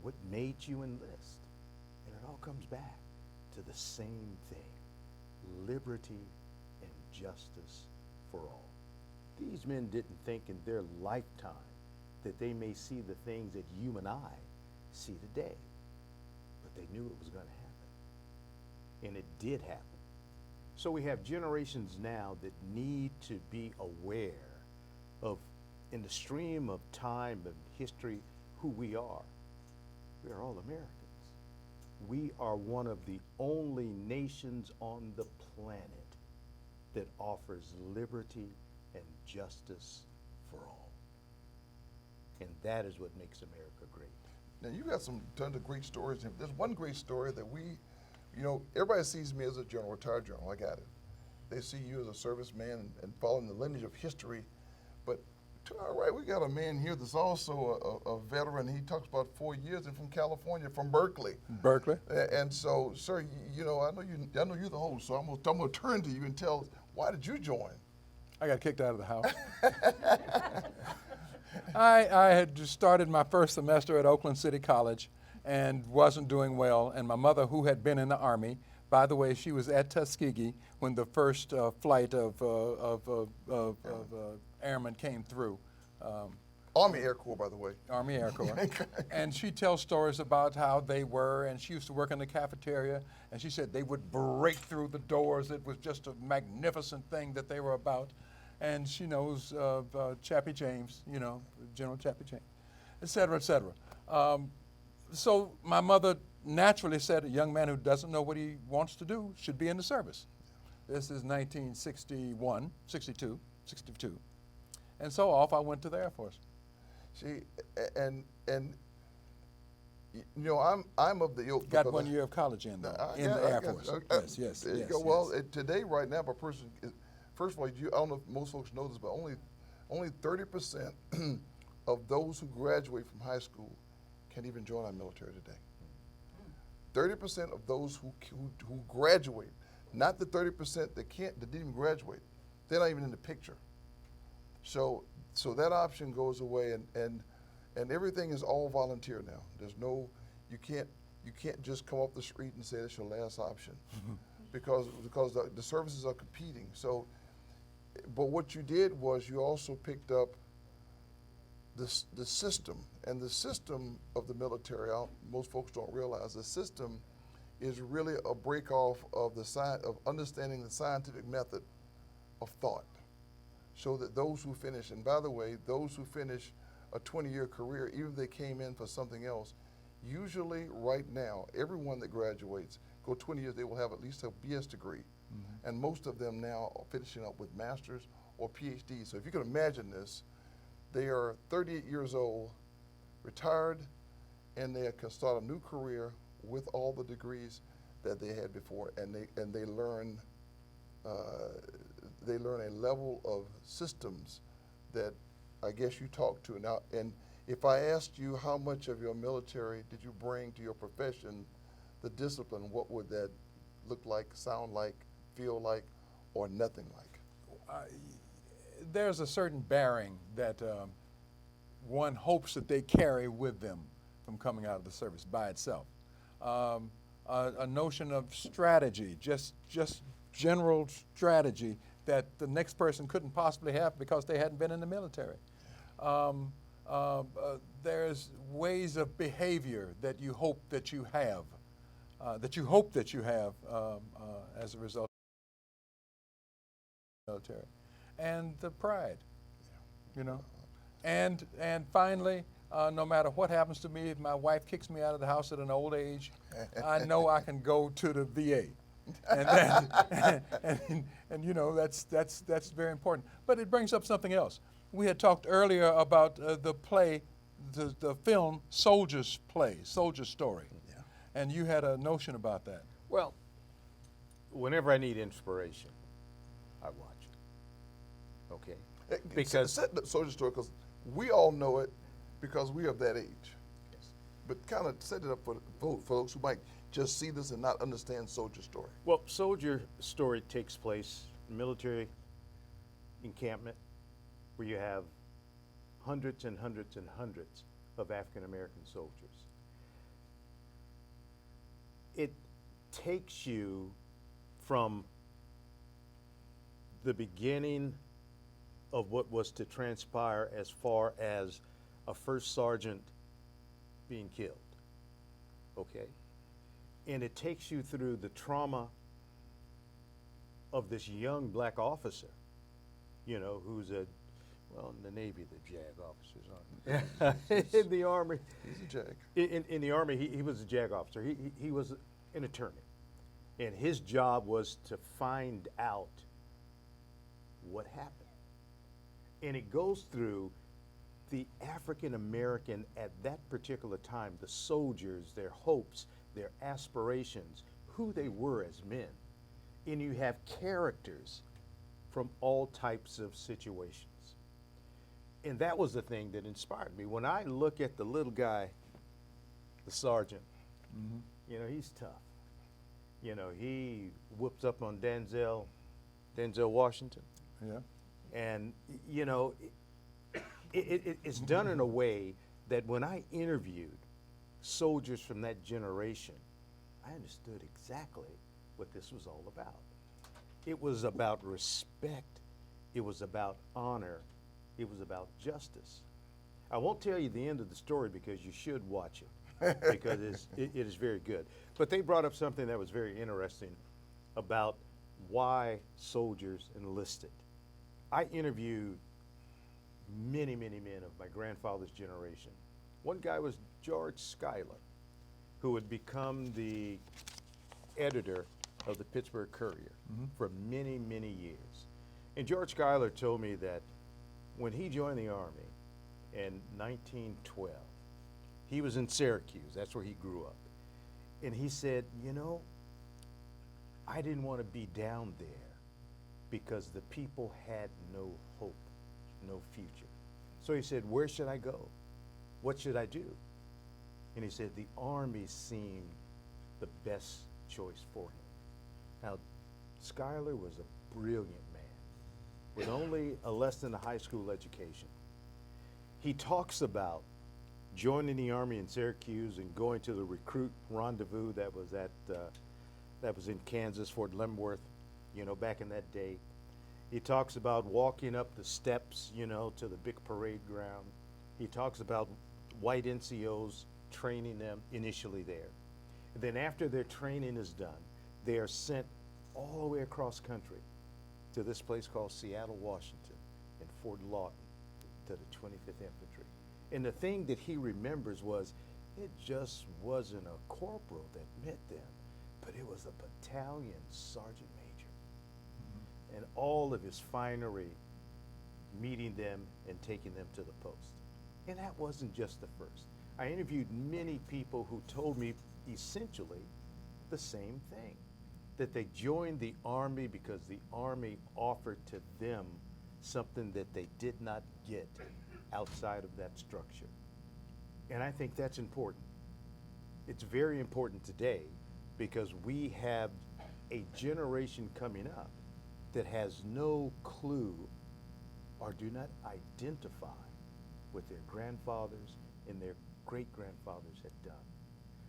What made you enlist? And it all comes back to the same thing, liberty and justice for all. These men didn't think in their lifetime that they may see the things that you and I see today, but they knew it was going to happen. And it did happen. So we have generations now that need to be aware of, in the stream of time and history, who we are. We are all Americans. We are one of the only nations on the planet that offers liberty and justice for all. And that is what makes America great. Now, you got some tons of great stories. There's one great story that everybody sees me as a general, retired general. I got it. They see you as a serviceman and following the lineage of history. But to our right, we got a man here that's also a veteran. He talks about 4 years and from California, from Berkeley. Berkeley. And so, sir, I know you're the host, so I'm gonna turn to you and tell us, why did you join? I got kicked out of the house. I had just started my first semester at Oakland City College and wasn't doing well. And my mother, who had been in the Army, by the way, she was at Tuskegee when the first flight of airmen came through. Army Air Corps, by the way. Army Air Corps. And she tells stories about how they were, and she used to work in the cafeteria, and she said they would break through the doors. It was just a magnificent thing that they were about. And she knows Chappie James, you know, General Chappie James, et cetera, et cetera. So my mother naturally said a young man who doesn't know what he wants to do should be in the service. This is 1961, 62. And so off I went to the Air Force. See, and you know, I'm of the ilk. Got 1 year of college in though, in the Air Force. Yes. There you go. Well, today, right now, a person, first of all, I don't know if most folks know this, but only 30% of those who graduate from high school can even join our military today. 30% of those who graduate, not the 30% that didn't even graduate, they're not even in the picture. So that option goes away, and everything is all volunteer now. There's no, you can't just come off the street and say that's your last option, because the services are competing. So, but what you did was you also picked up the system, and the system of the military. Most folks don't realize the system is really a break off of of understanding the scientific method of thought, so that those who finish, and by the way, those who finish a 20-year career, even if they came in for something else, usually right now, everyone that graduates, go 20 years, they will have at least a BS degree. And most of them now are finishing up with masters or PhDs. So if you can imagine this, they are 38 years old, retired, and they can start a new career with all the degrees that they had before, and they learn a level of systems that I guess you talk to now. And if I asked you how much of your military did you bring to your profession, the discipline, what would that look like, sound like, feel like, or nothing like? There's a certain bearing that one hopes that they carry with them from coming out of the service by itself. A notion of strategy, just general strategy that the next person couldn't possibly have because they hadn't been in the military. There's ways of behavior that you hope that you have, as a result of the military, and the pride, you know, and finally, no matter what happens to me, if my wife kicks me out of the house at an old age, I know I can go to the VA. And you know, that's very important. But it brings up something else. We had talked earlier about the play, the film Soldiers Story. Yeah. And you had a notion about that. Well, whenever I need inspiration, I watch it. Okay. Because set the Soldier Story, because we all know it because we are of that age. Yes. But kind of set it up for folks who might just see this and not understand Soldier Story. Well, Soldier Story takes place in military encampment where you have hundreds and hundreds and hundreds of African American soldiers. It takes you from the beginning of what was to transpire as far as a first sergeant being killed, okay? And it takes you through the trauma of this young black officer, you know, who's well, in the Navy, the JAG officers aren't. In the Army. He's a JAG. In the Army, he was a JAG officer. He was an attorney. And his job was to find out what happened. And it goes through the African American at that particular time, the soldiers, their hopes, their aspirations, who they were as men. And you have characters from all types of situations. And that was the thing that inspired me. When I look at the little guy, the sergeant, you know, he's tough. You know, he whoops up on Denzel Washington. Yeah. And, you know, it's done in a way that when I interviewed soldiers from that generation, I understood exactly what this was all about. It was about respect. It was about honor. It was about justice. I won't tell you the end of the story because you should watch it because it is very good. But they brought up something that was very interesting about why soldiers enlisted. I interviewed many, many men of my grandfather's generation. One guy was George Schuyler, who had become the editor of the Pittsburgh Courier for many, many years. And George Schuyler told me that when he joined the Army in 1912, he was in Syracuse, that's where he grew up. And he said, you know, I didn't want to be down there because the people had no hope, no future. So he said, where should I go? What should I do? And he said, the Army seemed the best choice for him. Now, Schuyler was a brilliant man with only a less than a high school education. He talks about joining the Army in Syracuse and going to the recruit rendezvous that was in Kansas, Fort Leavenworth, you know, back in that day. He talks about walking up the steps, you know, to the big parade ground. He talks about white NCOs training them initially there. And then after their training is done, they are sent all the way across country to this place called Seattle, Washington, and Fort Lawton to the 25th Infantry. And the thing that he remembers was it just wasn't a corporal that met them, but it was a battalion sergeant major. And all of his finery meeting them and taking them to the post. And that wasn't just the first. I interviewed many people who told me essentially the same thing, that they joined the Army because the Army offered to them something that they did not get outside of that structure. And I think that's important. It's very important today because we have a generation coming up that has no clue or do not identify with their grandfathers and their great-grandfathers had done.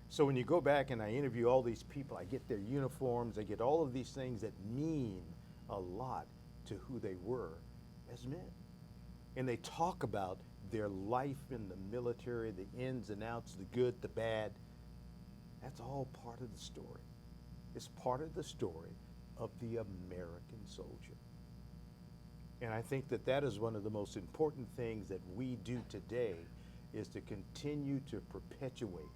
So when you go back and I interview all these people, I get their uniforms, I get all of these things that mean a lot to who they were as men. And they talk about their life in the military, the ins and outs, the good, the bad. That's all part of the story. It's part of the story of the American soldier. And I think that that is one of the most important things that we do today is to continue to perpetuate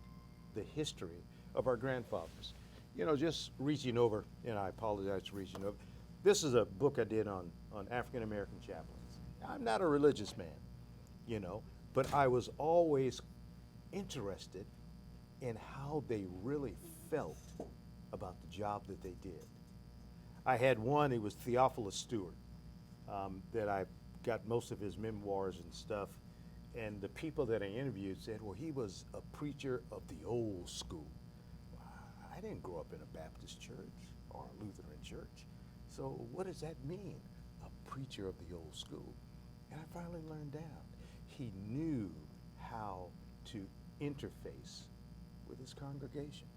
the history of our grandfathers. You know, just reaching over, and I apologize for reaching over. This is a book I did on African American chaplains. I'm not a religious man, you know, but I was always interested in how they really felt about the job that they did. I had one, he was Theophilus Stewart, that I got most of his memoirs and stuff. And the people that I interviewed said, well, he was a preacher of the old school. I didn't grow up in a Baptist church or a Lutheran church. So what does that mean, a preacher of the old school? And I finally learned out. He knew how to interface with his congregation.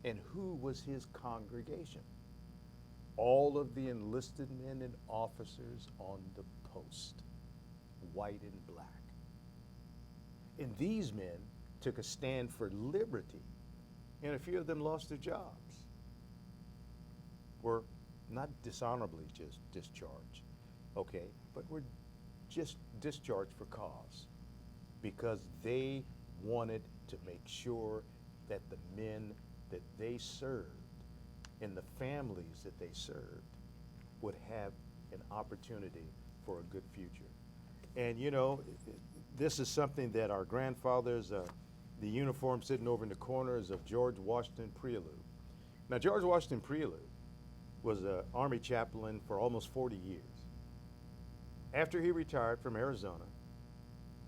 And who was his congregation? All of the enlisted men and officers on the post, white and black. And these men took a stand for liberty, and a few of them lost their jobs, were not dishonorably just discharged, okay, but were just discharged for cause because they wanted to make sure that the men that they served and the families that they served would have an opportunity for a good future. And you know, this is something that our grandfathers, the uniform sitting over in the corner is of George Washington Prelude. Now, George Washington Prelude was an Army chaplain for almost 40 years. After he retired from Arizona,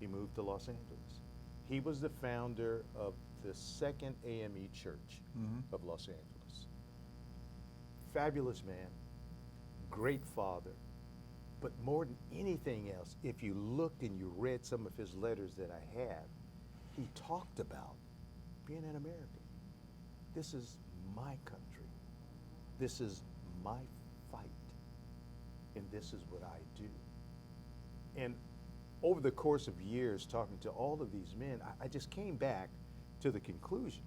he moved to Los Angeles. He was the founder of the Second AME Church of Los Angeles. Fabulous man, great father, but more than anything else, if you looked and you read some of his letters that I have, he talked about being an American. This is my country. This is my fight. And this is what I do. And over the course of years talking to all of these men, I just came back to the conclusion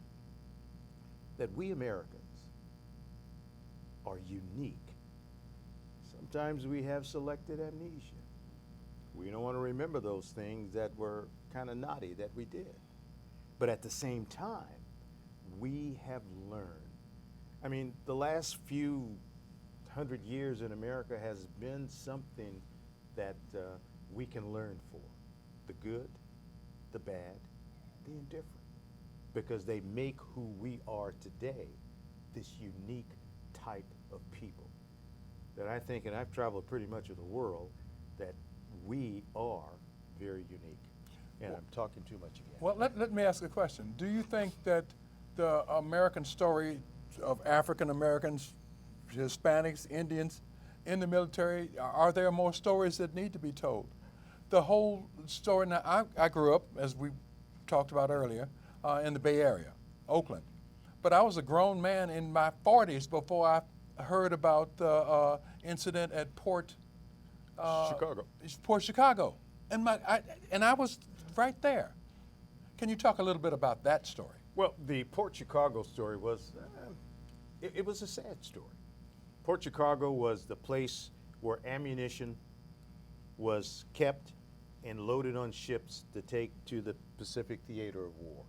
that we Americans are unique. Sometimes we have selected amnesia. We don't want to remember those things that were kind of naughty that we did. But at the same time, we have learned. I mean, the last few 100 years in America has been something that we can learn for. The good, the bad, the indifferent. Because they make who we are today, this unique type of people. That I think, and I've traveled pretty much of the world, that we are very unique. And I'm talking too much again. Well, let me ask a question. Do you think that the American story of African Americans, Hispanics, Indians in the military, are there more stories that need to be told? The whole story, now I grew up, as we talked about earlier, in the Bay Area, Oakland. But I was a grown man in my 40s before I heard about the incident at Port Chicago. And I was right there. Can you talk a little bit about that story? Well, the Port Chicago story was, it was a sad story. Port Chicago was the place where ammunition was kept and loaded on ships to take to the Pacific Theater of War.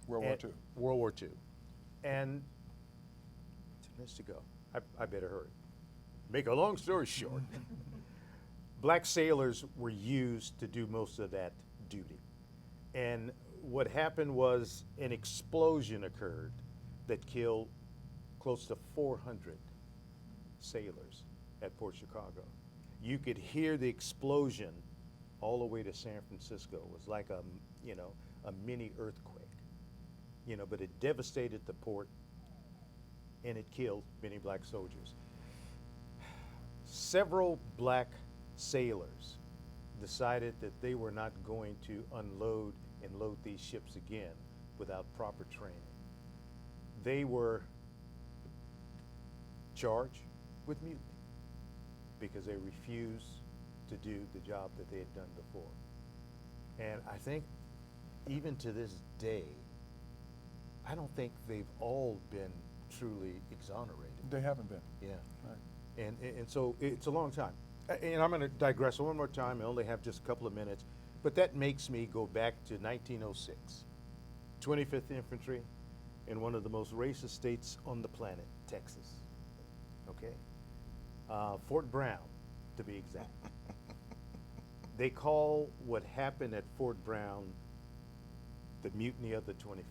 World War II. World War II. And 2 minutes to go. I better hurry. Make a long story short, black sailors were used to do most of that duty. And what happened was an explosion occurred that killed close to 400 sailors at Port Chicago. You could hear the explosion all the way to San Francisco. It was like a mini earthquake, but it devastated the port and it killed many black soldiers. Several black sailors decided that they were not going to unload and load these ships again without proper training. They were charged with mutiny because they refused to do the job that they had done before. And I think even to this day, I don't think they've all been truly exonerated. They haven't been. Yeah. Right. And so it's a long time. And I'm going to digress one more time. I only have just a couple of minutes. But that makes me go back to 1906. 25th Infantry in one of the most racist states on the planet, Texas. Okay? Fort Brown, to be exact. They call what happened at Fort Brown the Mutiny of the 25th.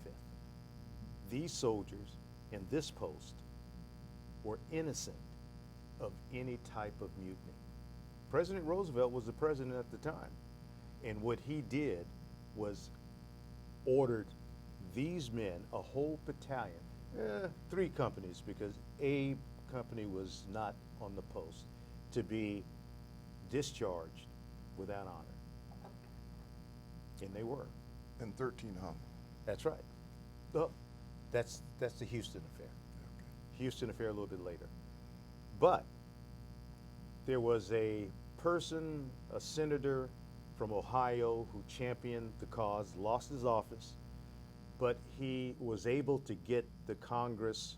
These soldiers in this post were innocent of any type of mutiny. President Roosevelt was the president at the time, and what he did was ordered these men, a whole battalion, 3 companies because a company was not on the post, to be discharged without honor. And they were. And 13 hung. That's right. Well, that's the Houston affair. Okay. Houston affair a little bit later. But there was a person, a senator from Ohio who championed the cause, lost his office, but he was able to get the Congress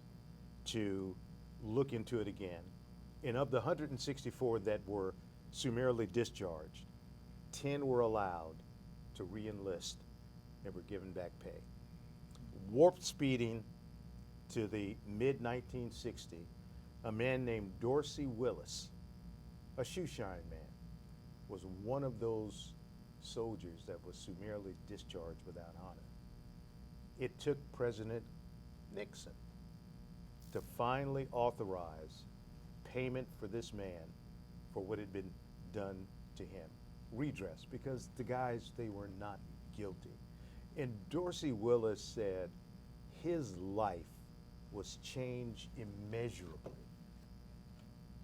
to look into it again. And of the 164 that were summarily discharged, 10 were allowed to re-enlist and were given back pay. Warp speeding to the mid-1960, a man named Dorsey Willis, a shoeshine man, was one of those soldiers that was summarily discharged without honor. It took President Nixon to finally authorize payment for this man for what had been done to him. Redress, because the guys, they were not guilty. And Dorsey Willis said his life was changed immeasurably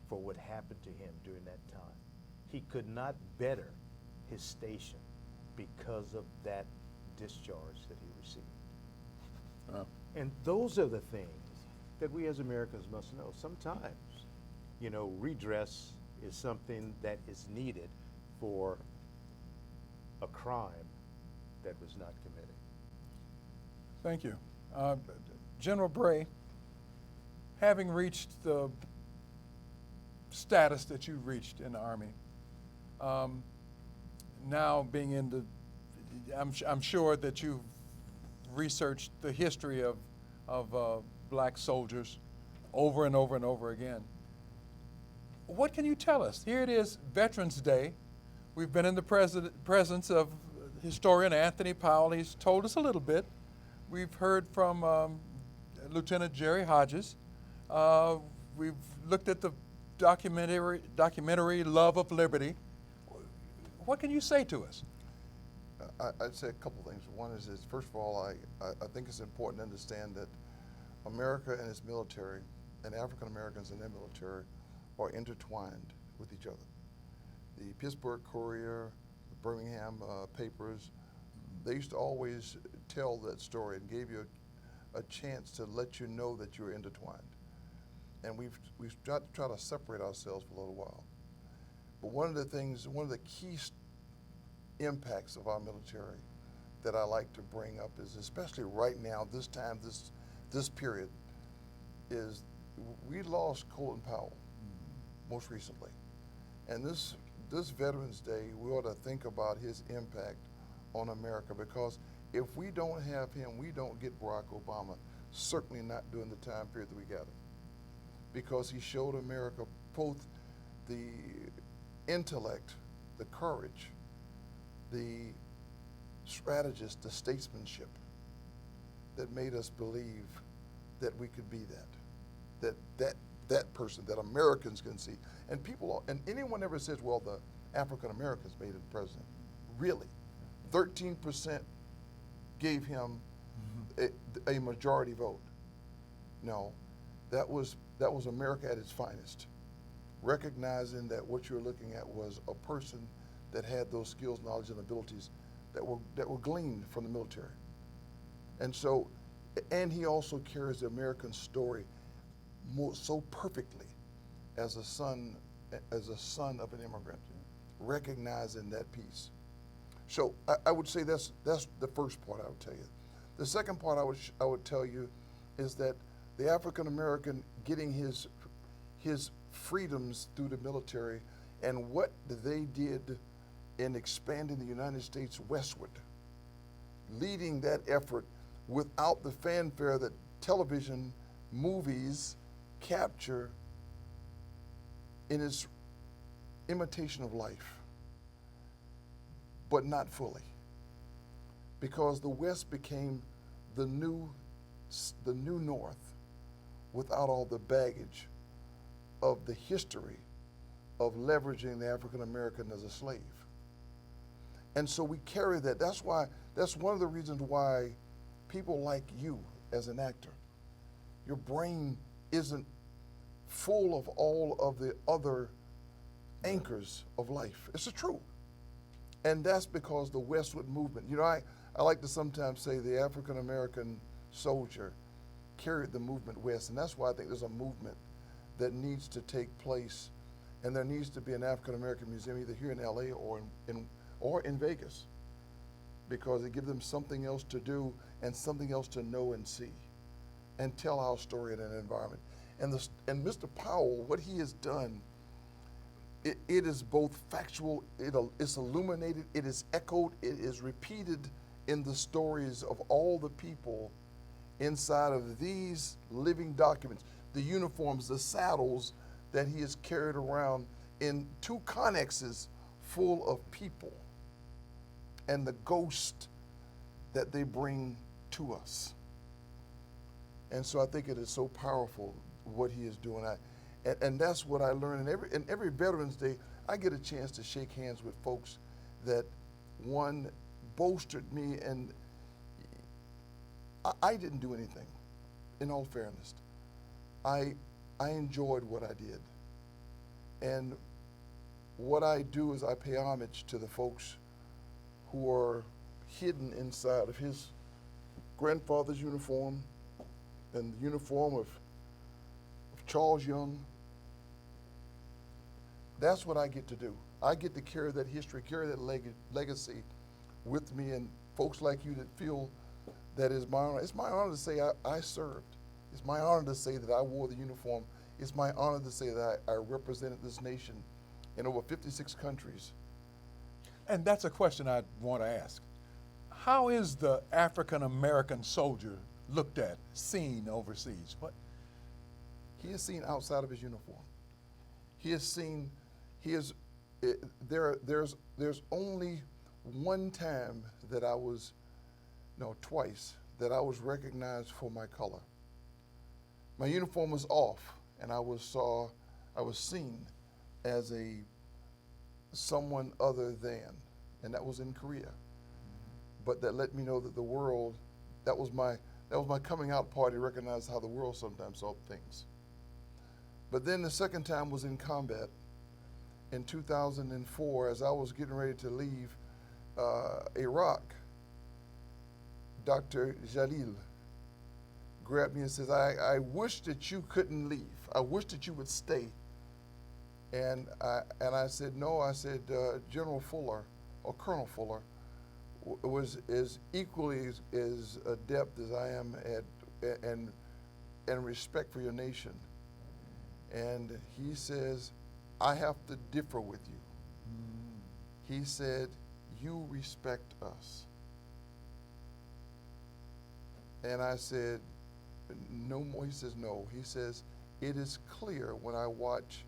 for what happened to him during that time. He could not better his station because of that discharge that he received. And those are the things that we as Americans must know. Sometimes, redress is something that is needed for a crime that was not committed. Thank you. General Bray, having reached the status that you reached in the Army, now being into, I'm sure that you've researched the history of black soldiers over and over and over again. What can you tell us? Here it is, Veterans Day. We've been in the presence of historian Anthony Powell. He's told us a little bit. We've heard from Lieutenant Jerry Hodges. We've looked at the documentary Love of Liberty. What can you say to us? I'd say a couple things. One is first of all, I think it's important to understand that America and its military, and African Americans and their military, are intertwined with each other. The Pittsburgh Courier, the Birmingham papers, they used to always tell that story and gave you a chance to let you know that you're intertwined. And we've tried to separate ourselves for a little while. But one of the key impacts of our military that I like to bring up is, especially right now, this time, this period, is we lost Colin Powell most recently. And this Veterans Day, we ought to think about his impact on America, because if we don't have him, we don't get Barack Obama, certainly not during the time period that we got him. Because he showed America both the intellect, the courage, the strategist, the statesmanship that made us believe that we could be that person that Americans can see. And and anyone ever says, well, the African Americans made him president. Really? 13% gave him a majority vote. No, that was America at its finest, recognizing that what you're looking at was a person that had those skills, knowledge, and abilities that were gleaned from the military. And so, and he also carries the American story so perfectly as a son of an immigrant, recognizing that piece. So I would say that's the first part I would tell you. The second part I would tell you is that the African American getting his freedoms through the military and what they did in expanding the United States westward, leading that effort without the fanfare that television, movies capture in its imitation of life, but not fully. Because the West became the new North without all the baggage of the history of leveraging the African American as a slave. And so we carry that. That's one of the reasons why people like you as an actor, your brain isn't full of all of the other anchors of life. It's true. And that's because the westward movement. You know, I like to sometimes say the African American soldier carried the movement west, and that's why I think there's a movement that needs to take place, and there needs to be an African American museum either here in LA or in Vegas, because it gives them something else to do and something else to know and see and tell our story in an environment. And Mr. Powell, what he has done, it is both factual, it's illuminated, it is echoed, it is repeated in the stories of all the people inside of these living documents, the uniforms, the saddles that he has carried around in 2 connexes full of people and the ghost that they bring to us. And so I think it is so powerful what he is doing. And that's what I learned. In every Veterans Day, I get a chance to shake hands with folks that, one, bolstered me, and I didn't do anything, in all fairness. I enjoyed what I did. And what I do is I pay homage to the folks who are hidden inside of his grandfather's uniform and the uniform of Charles Young. That's what I get to do. I get to carry that history, carry that legacy with me, and folks like you that feel that is my honor. It's my honor to say I served. It's my honor to say that I wore the uniform. It's my honor to say that I represented this nation in over 56 countries. And that's a question I want to ask. How is the African-American soldier looked at, seen overseas? What? He is seen outside of his uniform. He is seen, there's only one time that I was, no, twice, that I was recognized for my color. My uniform was off, and I was seen as someone other than, and that was in Korea. But that let me know that the world, that was my coming out party, recognized how the world sometimes saw things. But then the second time was in combat in 2004, as I was getting ready to leave Iraq. Dr. Jalil grabbed me and says, I wish that you couldn't leave. I wish that you would stay. And I said, no. I said, General Fuller, or Colonel Fuller, was equally as adept as I am and respect for your nation. And he says, I have to differ with you. He said, you respect us. And I said, no more. He says, no. He says, it is clear when I watch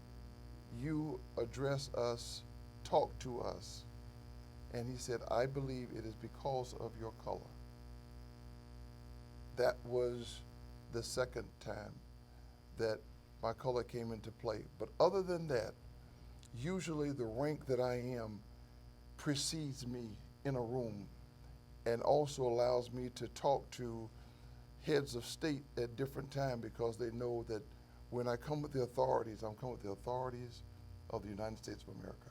you address us, talk to us. And he said, I believe it is because of your color. That was the second time that my color came into play. But other than that, usually the rank that I am precedes me in a room and also allows me to talk to heads of state at different times, because they know that when I come with the authorities, I'm coming with the authorities of the United States of America.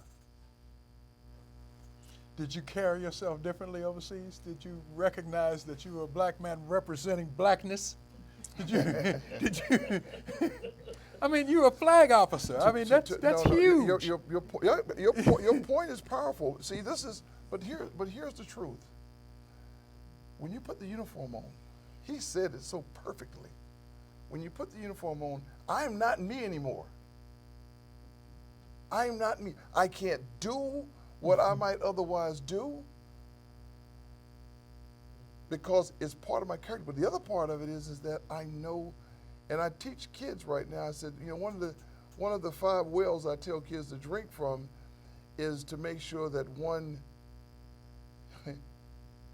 Did you carry yourself differently overseas? Did you recognize that you were a black man representing blackness? Did you? I mean, you're a flag officer. I mean, that's huge. Your point is powerful. See, but here's the truth. When you put the uniform on, he said it so perfectly. When you put the uniform on, I am not me anymore. I am not me. I can't do what I might otherwise do because it's part of my character. But the other part of it is that I know, and I teach kids right now. I said, one of the 5 wells I tell kids to drink from is to make sure that one,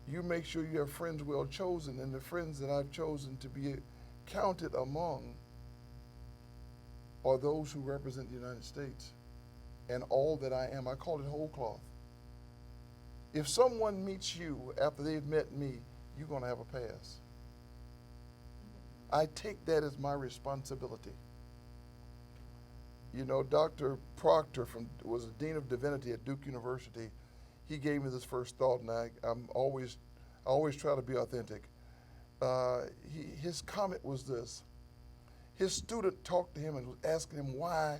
you make sure you have friends well chosen, and the friends that I've chosen to be counted among are those who represent the United States and all that I am. I call it whole cloth. If someone meets you after they've met me, you're going to have a pass. I take that as my responsibility. You know, Dr. Proctor was the Dean of Divinity at Duke University. He gave me this first thought, and I always try to be authentic. His comment was this. His student talked to him and was asking him why,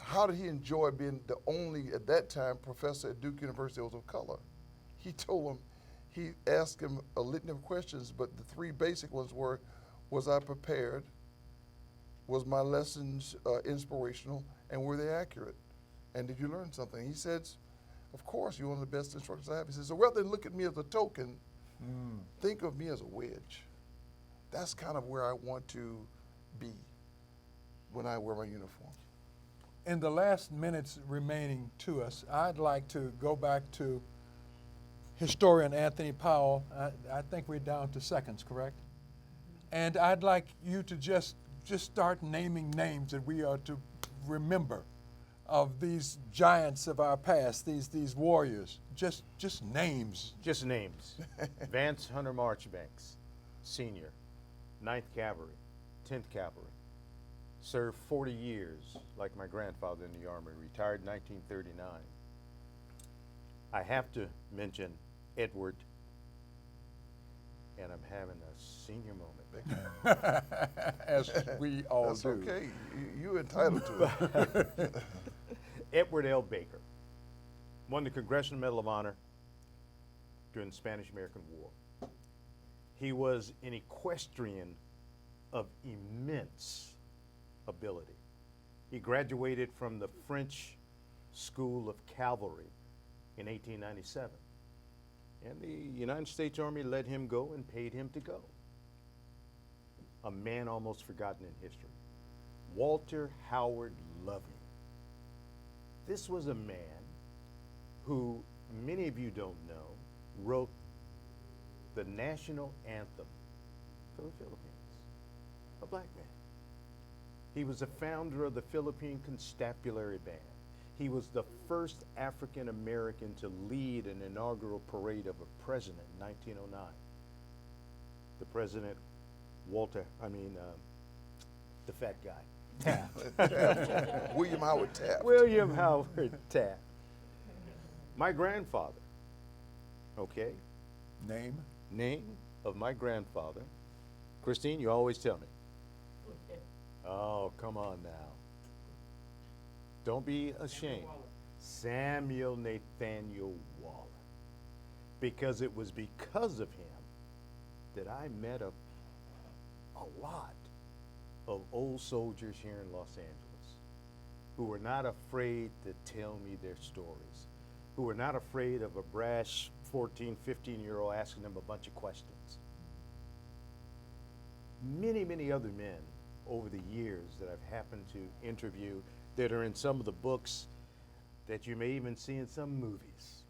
how did he enjoy being the only, at that time, professor at Duke University that was of color? He told him, he asked him a litany of questions, but the 3 basic ones were, was I prepared? Was my lessons inspirational? And were they accurate? And did you learn something? He said, of course, you're one of the best instructors I have. He says, so rather than look at me as a token, think of me as a wedge. That's kind of where I want to be when I wear my uniform. In the last minutes remaining to us, I'd like to go back to historian Anthony Powell. I think we're down to seconds, correct? And I'd like you to just start naming names that we are to remember of these giants of our past, these warriors. Just names. Just names. Vance Hunter Marchbanks, Sr., 9th Cavalry, 10th Cavalry. Served 40 years, like my grandfather in the Army, retired in 1939. I have to mention Edward, and I'm having a senior moment. As we all That's do. Okay, you're entitled to it. Edward L. Baker, won the Congressional Medal of Honor during the Spanish-American War. He was an equestrian of immense ability. He graduated from the French School of Cavalry in 1897. And the United States Army let him go and paid him to go. A man almost forgotten in history. Walter Howard Loving. This was a man who, many of you don't know, wrote the national anthem for the Philippines. A black man. He was the founder of the Philippine Constabulary Band. He was the first African American to lead an inaugural parade of a president in 1909. The president, the fat guy, Taft. William Howard Taft. William Howard Taft. My grandfather, okay? Name of my grandfather. Christine, you always tell me. Oh, come on now. Don't be ashamed. Samuel Nathaniel Waller. Because it was because of him that I met a lot of old soldiers here in Los Angeles who were not afraid to tell me their stories, who were not afraid of a brash 14, 15-year-old asking them a bunch of questions. Many, many other men over the years that I've happened to interview that are in some of the books that you may even see in some movies.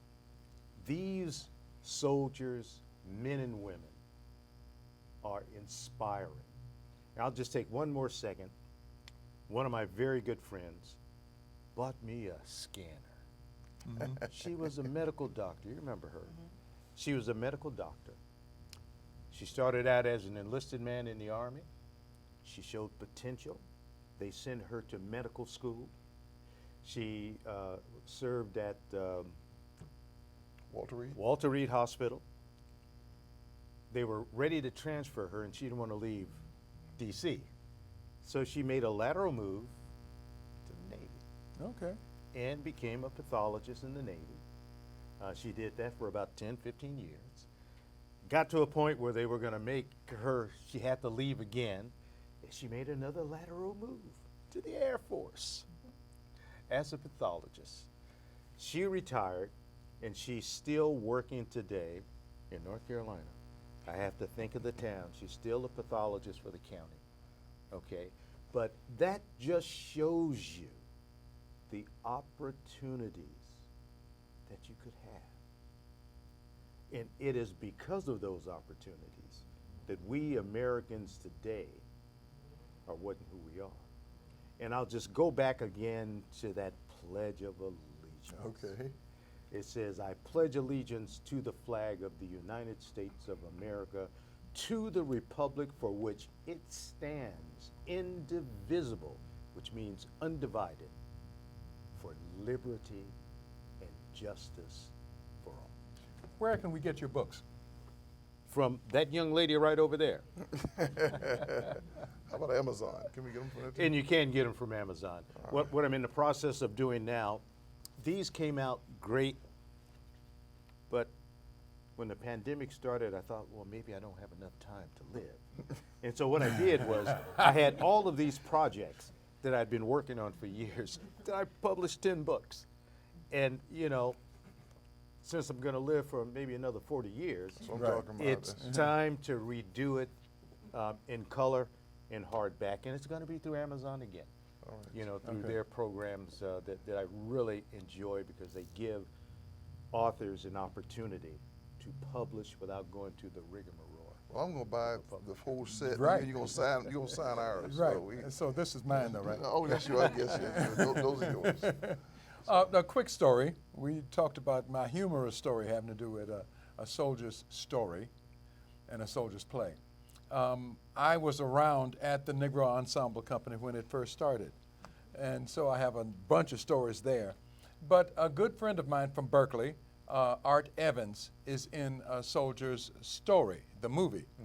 These soldiers, men and women, are inspiring. And I'll just take one more second. One of my very good friends bought me a scanner. Mm-hmm. She was a medical doctor. You remember her. Mm-hmm. She was a medical doctor. She started out as an enlisted man in the Army. She showed potential. They sent her to medical school. She served at Walter Reed Hospital. They were ready to transfer her, and she didn't want to leave D.C. So she made a lateral move to the Navy. Okay. And became a pathologist in the Navy. She did that for about 10, 15 years. Got to a point where they were going to make her, she had to leave again. And she made another lateral move to the Air Force as a pathologist. She retired, and she's still working today in North Carolina. I have to think of the town. She's still a pathologist for the county, okay? But that just shows you the opportunities that you could have. And it is because of those opportunities that we Americans today are what and who we are. And I'll just go back again to that Pledge of Allegiance. Okay. It says, I pledge allegiance to the flag of the United States of America, to the republic for which it stands, indivisible, which means undivided, for liberty and justice for all. Where can we get your books? From that young lady right over there. How about Amazon? Can we get them from there too? And you can get them from Amazon. What I'm in the process of doing now, these came out great, but when the pandemic started, I thought, well, maybe I don't have enough time to live. And so what I did was, I had all of these projects that I'd been working on for years, that I published 10 books. And, you know, since I'm going to live for maybe another 40 years, it's time to redo it in color, in hardback, and it's going to be through Amazon again. You know, through their programs that I really enjoy, because they give authors an opportunity to publish without going through the rigmarole. Well, I'm going to buy the whole set. Right. You're going to sign ours. Right. So this is mine, though, right? Oh, that's yours. I guess yes. Those are yours. A quick story. We talked about my humorous story having to do with a soldier's story and a soldier's play. I was around at the Negro Ensemble Company when it first started, and so I have a bunch of stories there. But a good friend of mine from Berkeley, Art Evans, is in A Soldier's Story, the movie. Mm-hmm.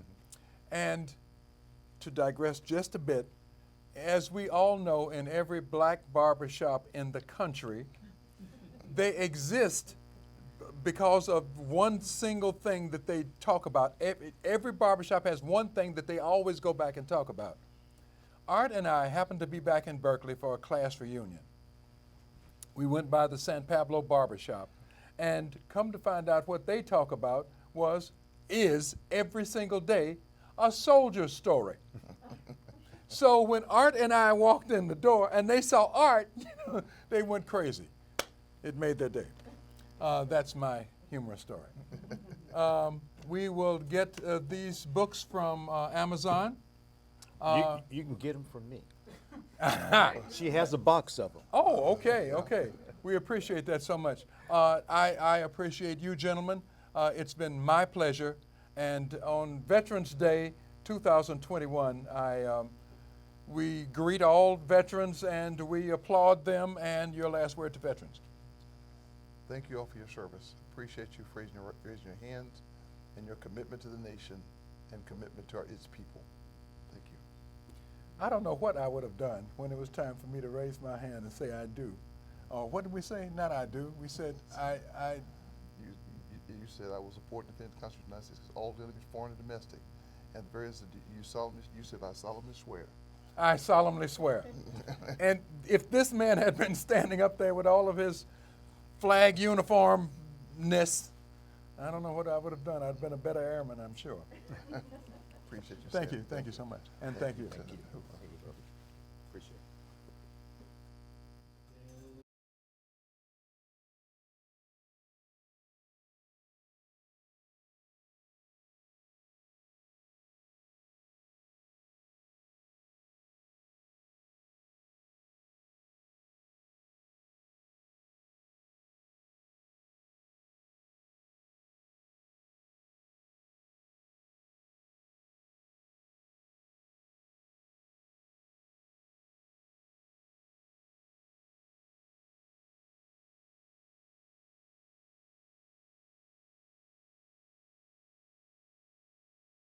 And to digress just a bit, as we all know, in every black barbershop in the country, they exist because of one single thing that they talk about. Every barbershop has one thing that they always go back and talk about. Art and I happened to be back in Berkeley for a class reunion. We went by the San Pablo barbershop, and come to find out what they talk about is every single day a soldier story. So when Art and I walked in the door and they saw Art, they went crazy. It made their day. That's my humorous story. We will get these books from Amazon. You can get them from me. She has a box of them. Oh, okay, okay. We appreciate that so much. I appreciate you, gentlemen. It's been my pleasure. And on Veterans Day 2021, we greet all veterans and we applaud them. And your last word to veterans. Thank you all for your service. Appreciate you for raising your hands and your commitment to the nation and commitment to its people. Thank you. I don't know what I would have done when it was time for me to raise my hand and say I do. What did we say? Not I do. We said I. You said I will support and defend the Constitution of the United States against all enemies, foreign and domestic. And the various you said I solemnly swear. I solemnly swear. And if this man had been standing up there with all of his flag uniformness, I don't know what I would have done. I'd have been a better airman, I'm sure. Appreciate you. Thank you so much. And thank you. Thank you.